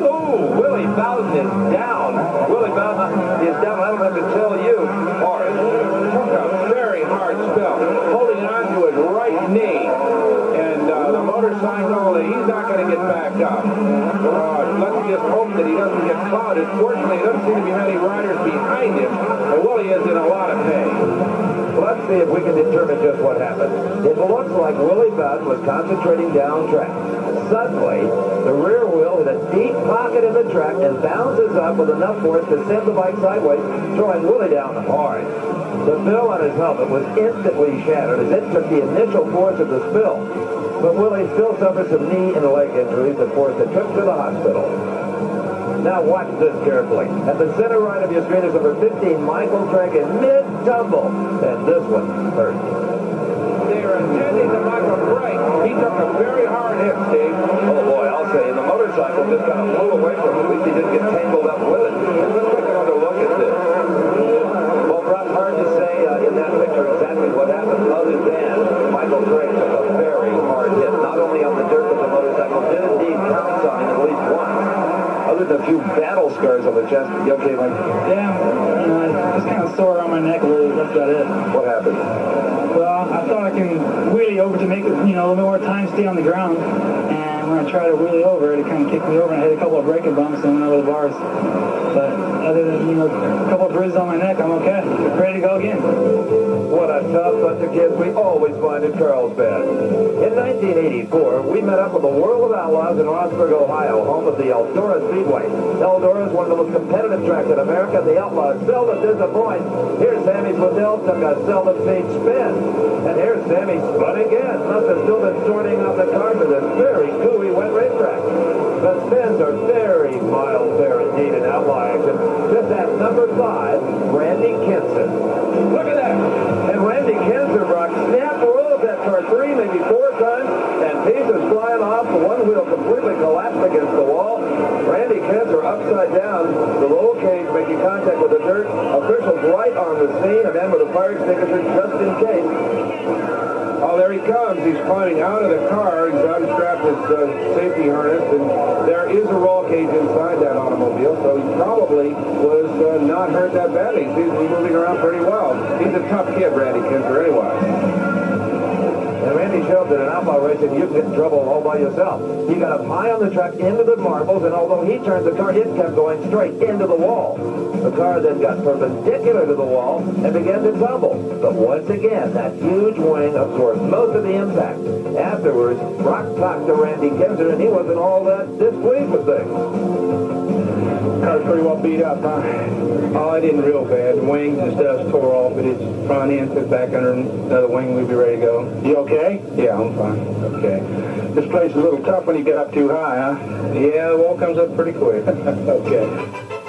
Oh, Willie Bowden is down. Willie Bowden is down. I don't have to tell you. Hard. Took a very hard spell, holding on to his right knee. And the motorcycle, he's not going to get back up. Let's just hope that he doesn't get clouded. Fortunately, there doesn't seem to be many riders behind him, and Willie is in a lot of pain. Let's see if we can determine just what happened. It looks like Willie Bowden was concentrating down track. Suddenly, the rear wheel hit a deep pocket in the track and bounces up with enough force to send the bike sideways, throwing Willie down hard. The bill on his helmet was instantly shattered as it took the initial force of the spill. But Willie still suffered some knee and leg injuries that forced the trip to the hospital. Now watch this carefully. At the center right of your screen is number 15, Michael Craig, in mid-tumble. And this one hurt. They were attending to Michael Craig. He took a very hard hit, Steve. Oh boy, I'll say, and the motorcycle just kind of flew away from him. At least he didn't get tangled up with it. Let's take another look at this. Well, Brock, hard to say in that picture exactly what happened, other than Michael Craig took a very hard hit. Not only on the dirt, but the motorcycle did indeed pounce on him at least once. Other than a few battle scars on the chest. You okay, Mike? Yeah, just kind of sore on my neck a little bit. That's about it. What happened? Well, I thought I can wheelie over to make it, a little more time stay on the ground. And when I tried to wheelie over, it kind of kicked me over, and I hit a couple of braking bumps and went over the bars. But other than, a couple of bruises on my neck, I'm okay. Ready to go again. What a tough bunch of kids we always find in Carlsbad. In 1984, we met up with the World of Outlaws in Rossburg, Ohio, home of the Eldora Speedway. Eldora is one of the most competitive tracks in America. The Outlaws seldom disappoint. Here's Sammy Swindell took a seldom seen spin. And here's Sammy spun again. Must have still been sorting out the car for this very gooey wet racetrack. The spins are very mild there indeed in outlaw action. Just at number 5, Randy Kinson. Look at that. And Randy Kinson, Brock, snapped the roll of that car 3, maybe 4 times, and pieces flying off. The one wheel completely collapsed against the wall. Randy Kinson upside down, the roll cage making contact with the dirt. Officials right on the scene, a man with a fire extinguisher just in case. Oh, there he comes. He's climbing out of the car. He's unstrapped his safety harness, and there is a roll cage inside that automobile, so he probably was not hurt that badly. He seems to be moving around pretty well. He's a tough kid, Randy Kinser, anyway. And Randy showed that in outlaw racing, you can get in trouble all by yourself. He got up high on the track into the marbles, and although he turned the car, it kept going straight into the wall. The car then got perpendicular to the wall and began to tumble. But once again, that huge wing absorbed most of the impact. Afterwards, Brock talked to Randy Kinser, and he wasn't all that displeased with things. Car's pretty well beat up, huh? Oh, it didn't real bad. The wings and stuff tore off, but it's front end took back under another wing. We'd be ready to go. You okay? Yeah, I'm fine. Okay. This place is a little tough when you get up too high, huh? Yeah, the wall comes up pretty quick. Okay.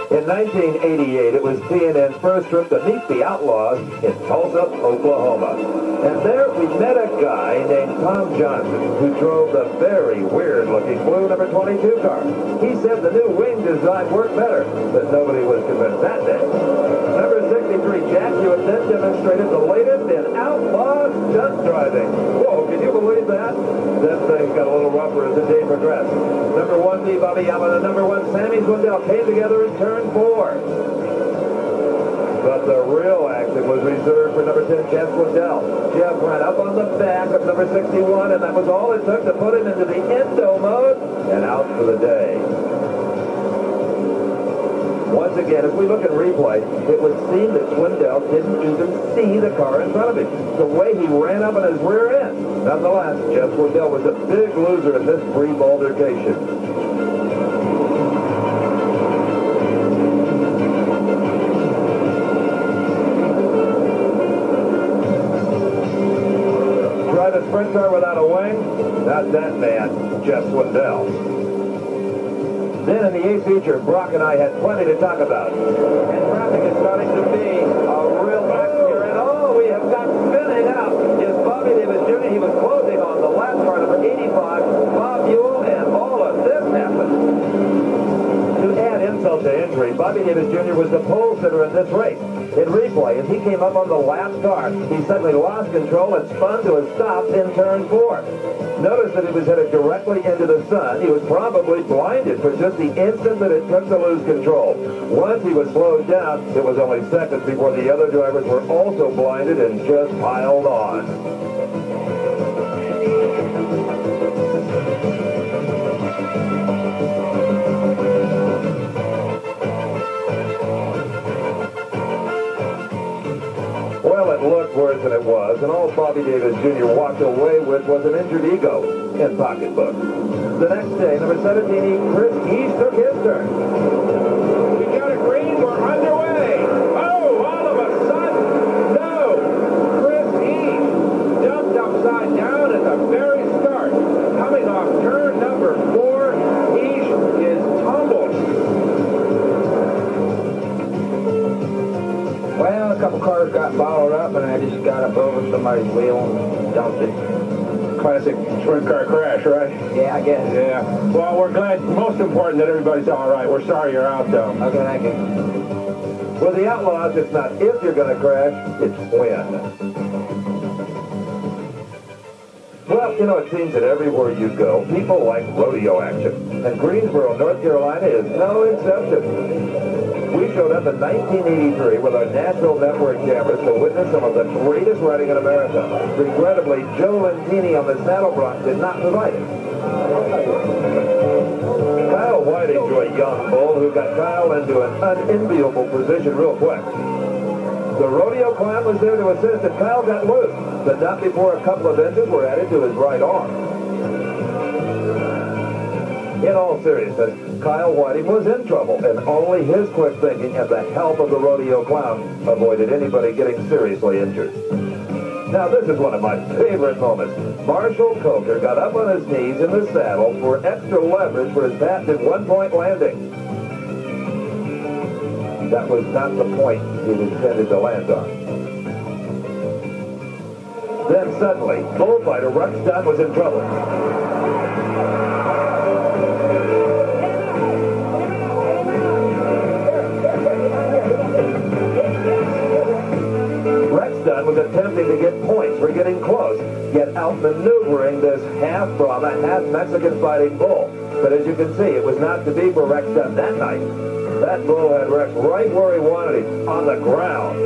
In 1988, it was TNN's first trip to meet the Outlaws in Tulsa, Oklahoma. And there we met a guy named Tom Johnson who drove the very weird-looking blue number 22 car. He said the new wing design worked better, but nobody was convinced that day. Number 63 Jack Hewitt then demonstrated the latest in outlaw stunt driving. Whoa, can you believe that? This thing got a little rougher as the day progressed. Number 1B Bobby Allen and number 1 Sammy Swindell came together in turn 4. But the real action was reserved for number 10, Jeff Swindell. Jeff ran up on the back of number 61, and that was all it took to put him into the endo mode and out for the day. Once again, as we look at replay, it would seem that Swindell didn't even see the car in front of him. The way he ran up on his rear end. Nonetheless, Jeff Swindell was a big loser in this brief altercation. Drive a sprint car without a wing? Not that man, Jeff Swindell. Then in the 8th feature, Brock and I had plenty to talk about. And traffic is starting to be a real mess here. And oh, we have got spinning out. Is Bobby Davis Jr. He was closing on the last car, number 85, Bob Ewell, and all of this happened. To add insult to injury, Bobby Davis Jr. was the pole sitter in this race. In replay, as he came up on the last car, he suddenly lost control and spun to a stop in turn 4. Notice that he was headed directly into the sun. He was probably blinded for just the instant that it took to lose control. Once he was slowed down, it was only seconds before the other drivers were also blinded and just piled on. Well, it looked worse than it was, and all Bobby Davis Jr. walked away with was an injured ego and pocketbook. The next day, number 17, Chris East took his turn. We got a green. We're underway. Oh, all of a sudden, no. Chris East jumped upside down at the very start. Coming off turn number 4, East is tumbled. Well, a couple cars got balled up, and I just got up over somebody's wheel and dumped it. Classic sprint car crash, right? Yeah, I guess. Yeah. Well, we're glad, most important, that everybody's all right. We're sorry you're out, though. Okay, thank you. With the Outlaws, it's not if you're going to crash, it's when. Well, you know, it seems that everywhere you go, people like rodeo action. And Greensboro, North Carolina is no exception. We showed up in 1983 with our national network cameras to witness some of the greatest riding in America. Regrettably, Joe Lentini on the saddle bronc did not provide it. Kyle Whiting drew a young bull who got Kyle into an unenviable position real quick. The rodeo clown was there to assist, and Kyle got loose, but not before a couple of inches were added to his right arm. In all seriousness, Kyle Whiting was in trouble, and only his quick thinking and the help of the rodeo clown avoided anybody getting seriously injured. Now, this is one of my favorite moments. Marshall Coker got up on his knees in the saddle for extra leverage for his patented one-point landing. That was not the point he intended to land on. Then suddenly, bullfighter Rex Dunn was in trouble. Rex Dunn was attempting to get points for getting close, yet outmaneuvering this half-Brahma, half-Mexican fighting bull. But as you can see, it was not to be for Rex Dunn that night. That bull had Rex right where he wanted him, on the ground.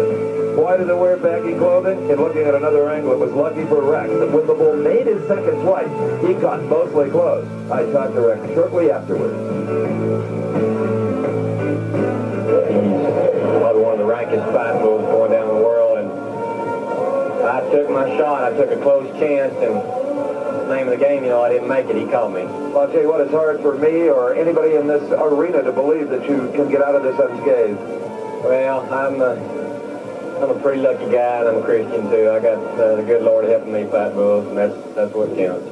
Why did he wear baggy clothing? In looking at another angle, it was lucky for Rex that when the bull made his second swipe, he got mostly close. I talked to Rex shortly afterwards. Probably one of the rankest fight bulls going down the world, and I took my shot. I took a close chance, and name of the game, you know, I didn't make it. He caught me. Well, I'll tell you what, it's hard for me or anybody in this arena to believe that you can get out of this unscathed. Well, I'm a pretty lucky guy, and I'm a Christian too. I got the good Lord helping me fight bulls, and that's what counts.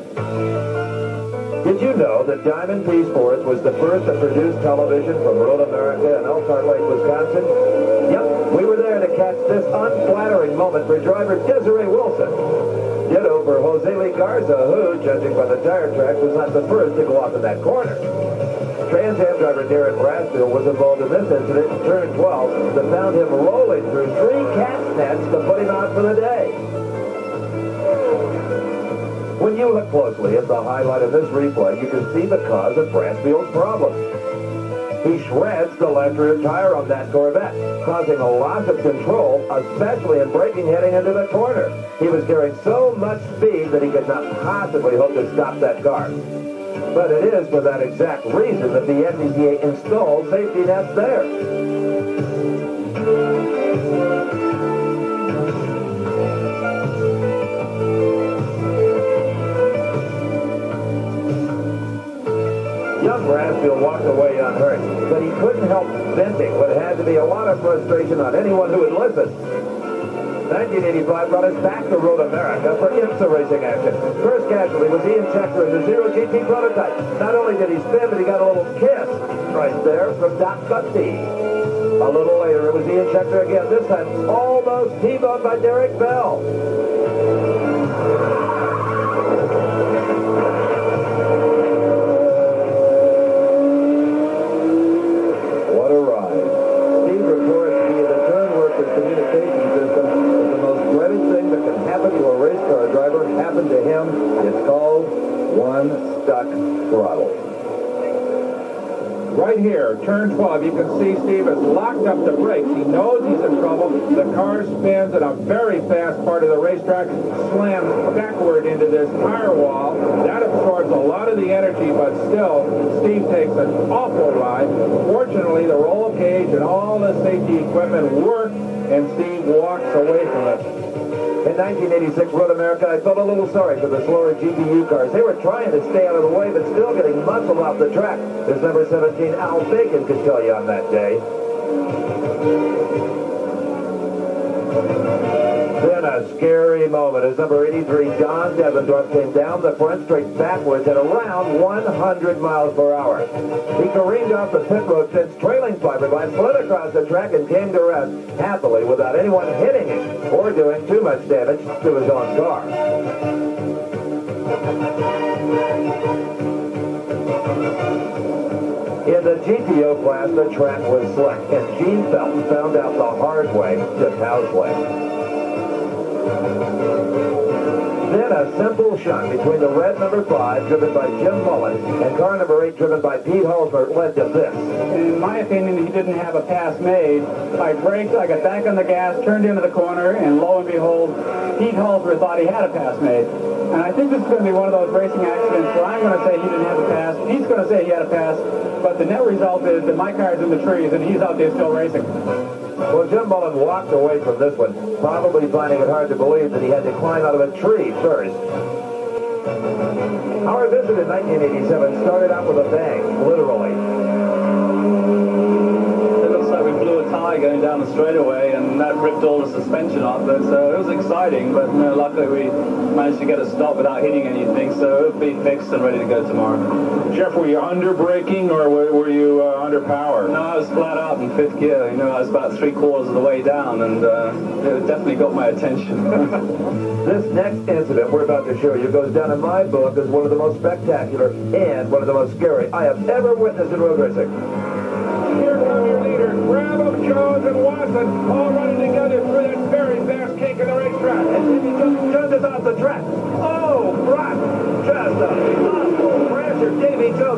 Did you know that Diamond P Sports was the first to produce television from Road America in Elkhart Lake, Wisconsin? Yep, we were there to catch this unflattering moment for driver Desiree Wilson. Ditto for Jose Lee Garza, who, judging by the tire tracks, was not the first to go off in that corner. Trans Am driver Darren Brasfield was involved in this incident in turn 12 that found him rolling through 3 cat's nets to put him out for the day. When you look closely at the highlight of this replay, you can see the cause of Brasfield's problem. He shreds the left rear tire on that Corvette, causing a loss of control, especially in braking heading into the corner. He was carrying so much speed that he could not possibly hope to stop that car. But it is for that exact reason that the FCCA installed safety nets there. Young Brasfield walked away unhurt, but he couldn't help venting what had to be a lot of frustration on anyone who would listen. 1985 brought us back to Road America for IMSA racing action. First casualty was Ian Schechter in the Zero GT prototype. Not only did he spin, but he got a little kiss right there from Doc Buckby. A little later, it was Ian Schechter again, this time almost T-boned by Derek Bell. What a ride. Steve reports via the Turnworkers communication system that the most dreaded thing that can happen to a race car driver happened to him. It's called one stuck throttle. Right here, turn 12, you can see Steve has locked up the brakes. He knows he's in trouble. The car spins at a very fast part of the racetrack, slams backward into this tire wall. That absorbs a lot of the energy, but still, Steve takes an awful ride. Fortunately, the roll cage and all the safety equipment worked, and Steve walks away from it. In 1986 Road America, I felt a little sorry for the slower GPU cars. They were trying to stay out of the way, but still getting muscle off the track. As number 17, Al Bacon, could tell you on that day. Then a scary moment as number 83, Don Devendorf, came down the front straight backwards at around 100 miles per hour. He careened off the pit road fence, trailing fiberglass, slid across the track, and came to rest happily without anyone hitting him or doing too much damage to his own car. In the GTO class, the track was slick, and Gene Felton found out the hard way just how slick. Then a simple shunt between the red number 5, driven by Jim Mullen, and car number 8, driven by Pete Halsmer, led to this. In my opinion, he didn't have a pass made. I braked, I got back on the gas, turned into the corner, and lo and behold, Pete Halsmer thought he had a pass made. And I think this is going to be one of those racing accidents where I'm going to say he didn't have a pass, Pete's going to say he had a pass, but the net result is that my car's in the trees and he's out there still racing. Well, Jim Mullen walked away from this one, probably finding it hard to believe that he had to climb out of a tree first. Our visit in 1987 started out with a bang, literally. It looks like we blew a tire going down the straightaway, and that ripped all the suspension off it, so it was exciting, but luckily we managed to get a stop without hitting anything, so it'll be fixed and ready to go tomorrow. Jeff, were you under braking or were you under power? No, I was flat out in 5th gear. I was about 3/4 of the way down, and it definitely got my attention. This next incident we're about to show you goes down in my book as one of the most spectacular and one of the most scary I have ever witnessed in road racing. Here come your leaders, Bravo, Jones, and Watson, all running together through that very fast cake of the racetrack. And Jimmy Jones is off the track. Oh, Brock! Just a awful crasher. Davy Jones.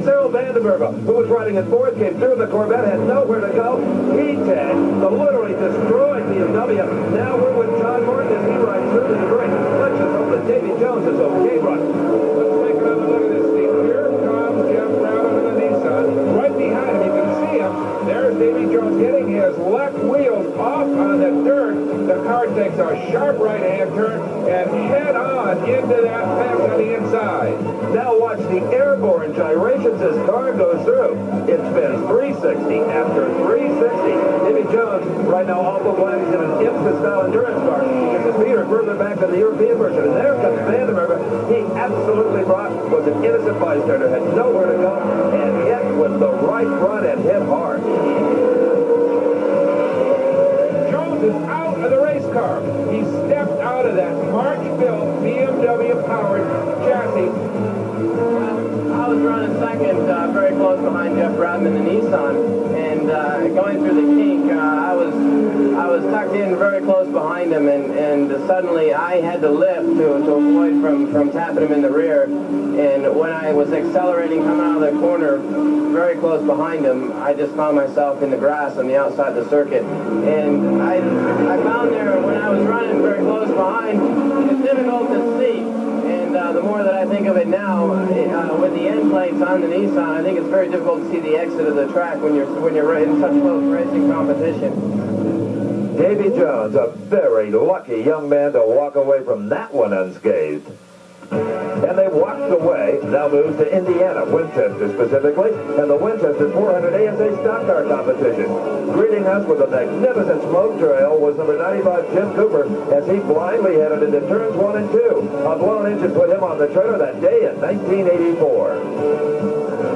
Cyril Vandenberg, who was riding in 4th, came through the Corvette, had nowhere to go. He literally destroyed BMW. Now we're with John Martin as he rides through the debris. Let's just hope that Davy Jones is okay, Brock. Let's take another look at this, Steve. Here comes Jeff Brown in the Nissan. Right behind him, you can see him. There's Davy Jones getting his left wheels off on the dirt. The car takes a sharp right-hand turn and head on into that fence on the inside. Now watch the airborne gyrations his car goes through. It spins 360 after 360. Davy Jones, right now awful glad he's in an IMSA-style endurance car. Because his feet are further back than the European version. And there comes Vandenberg. He absolutely, Brock, was an innocent bystander, had nowhere to go, and yet with the right front and hit hard. Jones is out of the race car. He stepped out of that March-built BMW-powered chassis. I was running second, very close behind Jeff Bradman in the Nissan, and going through the kink, I was tucked in very close behind him, and suddenly I had to lift to avoid from tapping him in the rear. And when I was accelerating coming out of the corner, very close behind him, I just found myself in the grass on the outside of the circuit. And I found there when I was running very close behind, it's difficult to see. And the more that I think of it now, with the end plates on the Nissan, I think it's very difficult to see the exit of the track when you're in such close racing competition. Davy Jones, a very lucky young man to walk away from that one unscathed. And they walked away, now moves to Indiana, Winchester specifically, and the Winchester 400 ASA stock car competition. Greeting us with a magnificent smoke trail was number 95, Jim Cooper, as he blindly headed into turns 1 and 2. A blown engine put him on the trailer that day in 1984.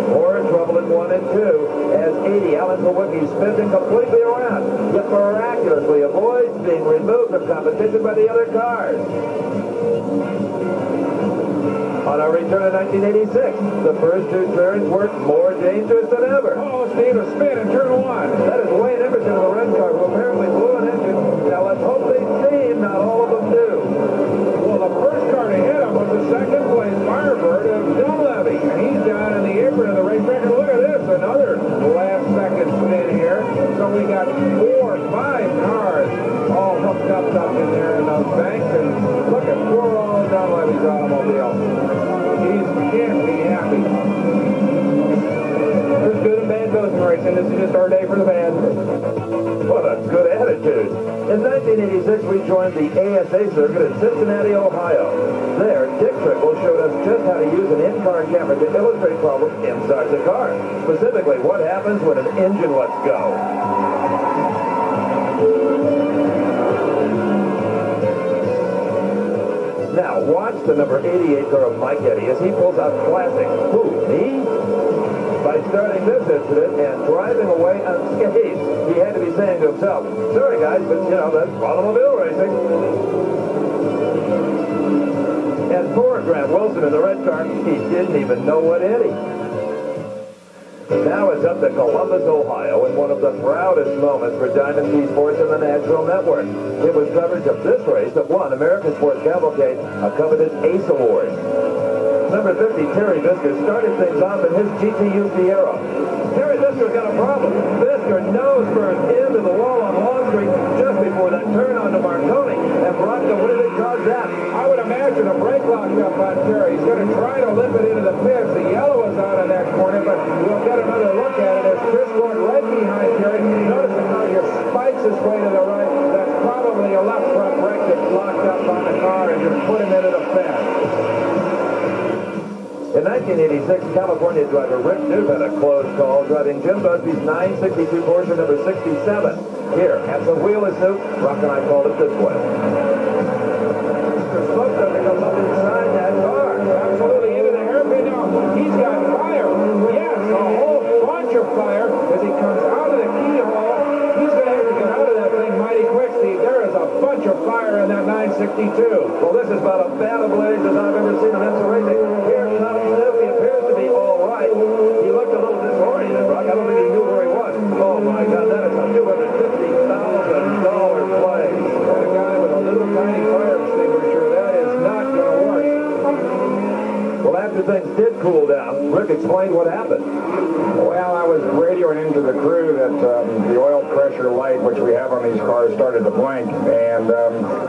More trouble in 1 and 2, as 80, Alan Kowicki spins him completely around, yet miraculously avoids being removed from competition by the other cars. On our return in 1986, the first 2 turns were more dangerous than ever. Oh, Steve, a spin in turn 1. That is Wayne Emerson of the red car, who apparently blew an engine. Now let's hope they see him, not all of them do. Well, the first car to hit him was the second-place Firebird of Dunleavy, and he's down in the apron of the racetrack. And look at this, another last-second spin here. So we got 4, 5 cars all hooked up in there in those banks. And look at poor old Dunleavy's automobile. He can't be happy. There's good and bad both in racing. This is just our day for the bad. What a good attitude. 6, we joined the ASA circuit in Cincinnati, Ohio. There, Dick Trickle showed us just how to use an in-car camera to illustrate problems inside the car. Specifically, what happens when an engine lets go. Now, watch the number 88 car of Mike Eddy as he pulls out classic. Who, me? By starting this incident and driving away unscathed. He had to be saying to himself, sorry guys, but you know, that's automobile racing. And poor Grant Wilson in the red car, he didn't even know what hit him. Now it's up to Columbus, Ohio, in one of the proudest moments for Diamond T Sports and the Nashville Network. It was coverage of this race that won American Sports Cavalcade a coveted ACE Award. Number 50, Terry Bisker, started things off in his GTU Sierra. Terry Bisker's got a problem. Bisker nose first into the wall on Long Street just before that turn onto Marconi. And Bronco, what did it cause that? I would imagine a brake locked up on Terry. He's going to try to limp it into the pits. The yellow is out on that corner, but we'll get another look at it as Chris Ward right behind Terry. Notice how he spikes his way to the right. That's probably a left front brake that's locked up on the car and just put him into the fence. In 1986, California driver Rick Duke had a close call driving Jim Busby's 962 Porsche number 67. Here, at the wheel of soup, Rock and I called it this way. Mr. Smoke doesn't come up inside that car. Absolutely into the hairpin now. He's got fire. Yes, a whole bunch of fire as he comes out of the keyhole. He's going to have to get out of that thing mighty quick, Steve. There is a bunch of fire in that 962. Well, this is about as bad a blaze as I've ever seen in IMSA racing. Here comes Snoop. He appears to be all right. He looked a little disoriented, Brock. I don't think he knew where he was. Oh, my God, that is a $250,000 blaze. Got a guy with a little tiny fire extinguisher. That is not going to work. Well, after things did cool down, Rick explained what happened. Well, I was radioing into the crew that the oil pressure light, which we have on these cars, started to blink. And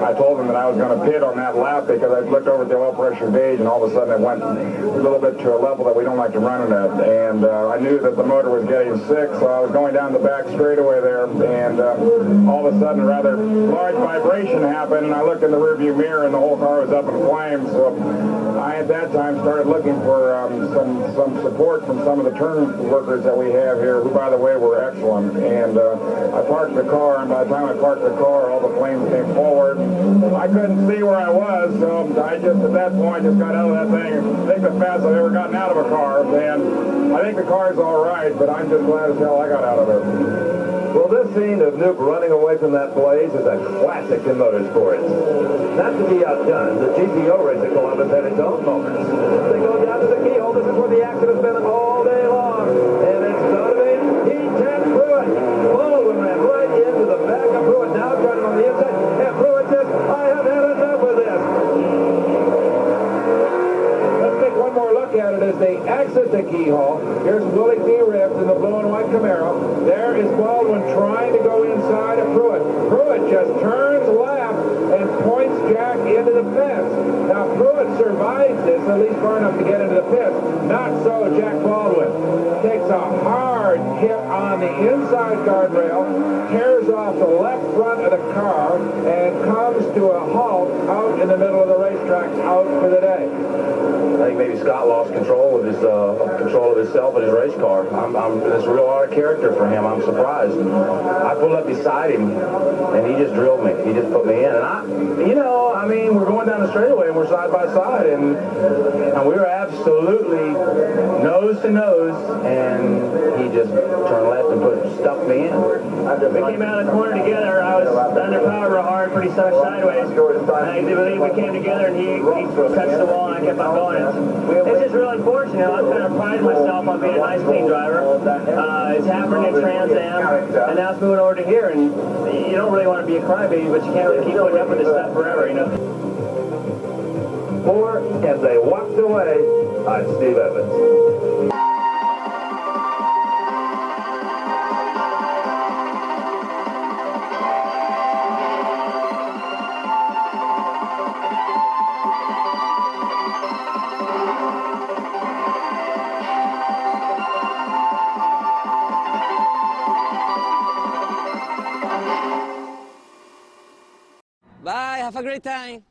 I told them that I was going to pit on that lap because I looked over at the oil pressure gauge, and all of a sudden it went a little bit to a level that we don't like to run it at. And I knew that the motor was getting sick, so I was going down the back straightaway there. And all of a sudden, a rather large vibration happened, and I looked in the rearview mirror, and the whole car was up in flames. So I, at that time, started looking for some support from some of the turn workers that we have here, who, by the way, were excellent. And I parked the car, and by the time I parked the car, all the flames came forward. I couldn't see where I was, so I just, at that point, just got out of that thing. I think the fastest I've ever gotten out of a car, and I think the car's all right, but I'm just glad as hell I got out of it. Well, this scene of Nuke running away from that blaze is a classic in motorsports. Not to be outdone, the GPO race at Columbus had its own moments. They go down to the keyhole. This is where the accident's been all day long. And it's Donovan. He tapped Pruitt. Baldwin ran right into the back of Pruitt. Now trying on the inside. And Pruitt says, I have had enough of this. Let's take one more look at it as they exit the keyhole. Here's Willie P. Ribbs in the blue and white Camaro. There is Baldwin trying to go inside of Pruitt. Pruitt just turns left and points Jack into the fence. Now, Pruitt survives this, at least far enough to get into the fence. Not so Jack Baldwin. Takes a hard hit on the inside guardrail, tears off the left front of the car, and comes to a halt out in the middle of the racetrack, out for the day. I think maybe Scott lost control of himself and his race car. It's a real out of character for him. I'm surprised. I pulled up beside him, and he just drilled me. He just put me in. And we're going down the straightaway, and we're side by side, and we were absolutely nose to nose, and he just turned left and stuffed me in. We came out of the corner together. I was under power real hard, pretty sideways. And I believe we came together, and he touched the wall, and I kept on going. It's just real unfortunate. I kind of pride myself on being a nice, clean driver. It's happened in Trans Am, and now it's moving over to here. And you don't really want to be a crybaby, but you can't really keep putting up with this stuff forever, you know. And they walked away. I'm Steve Evans. anything.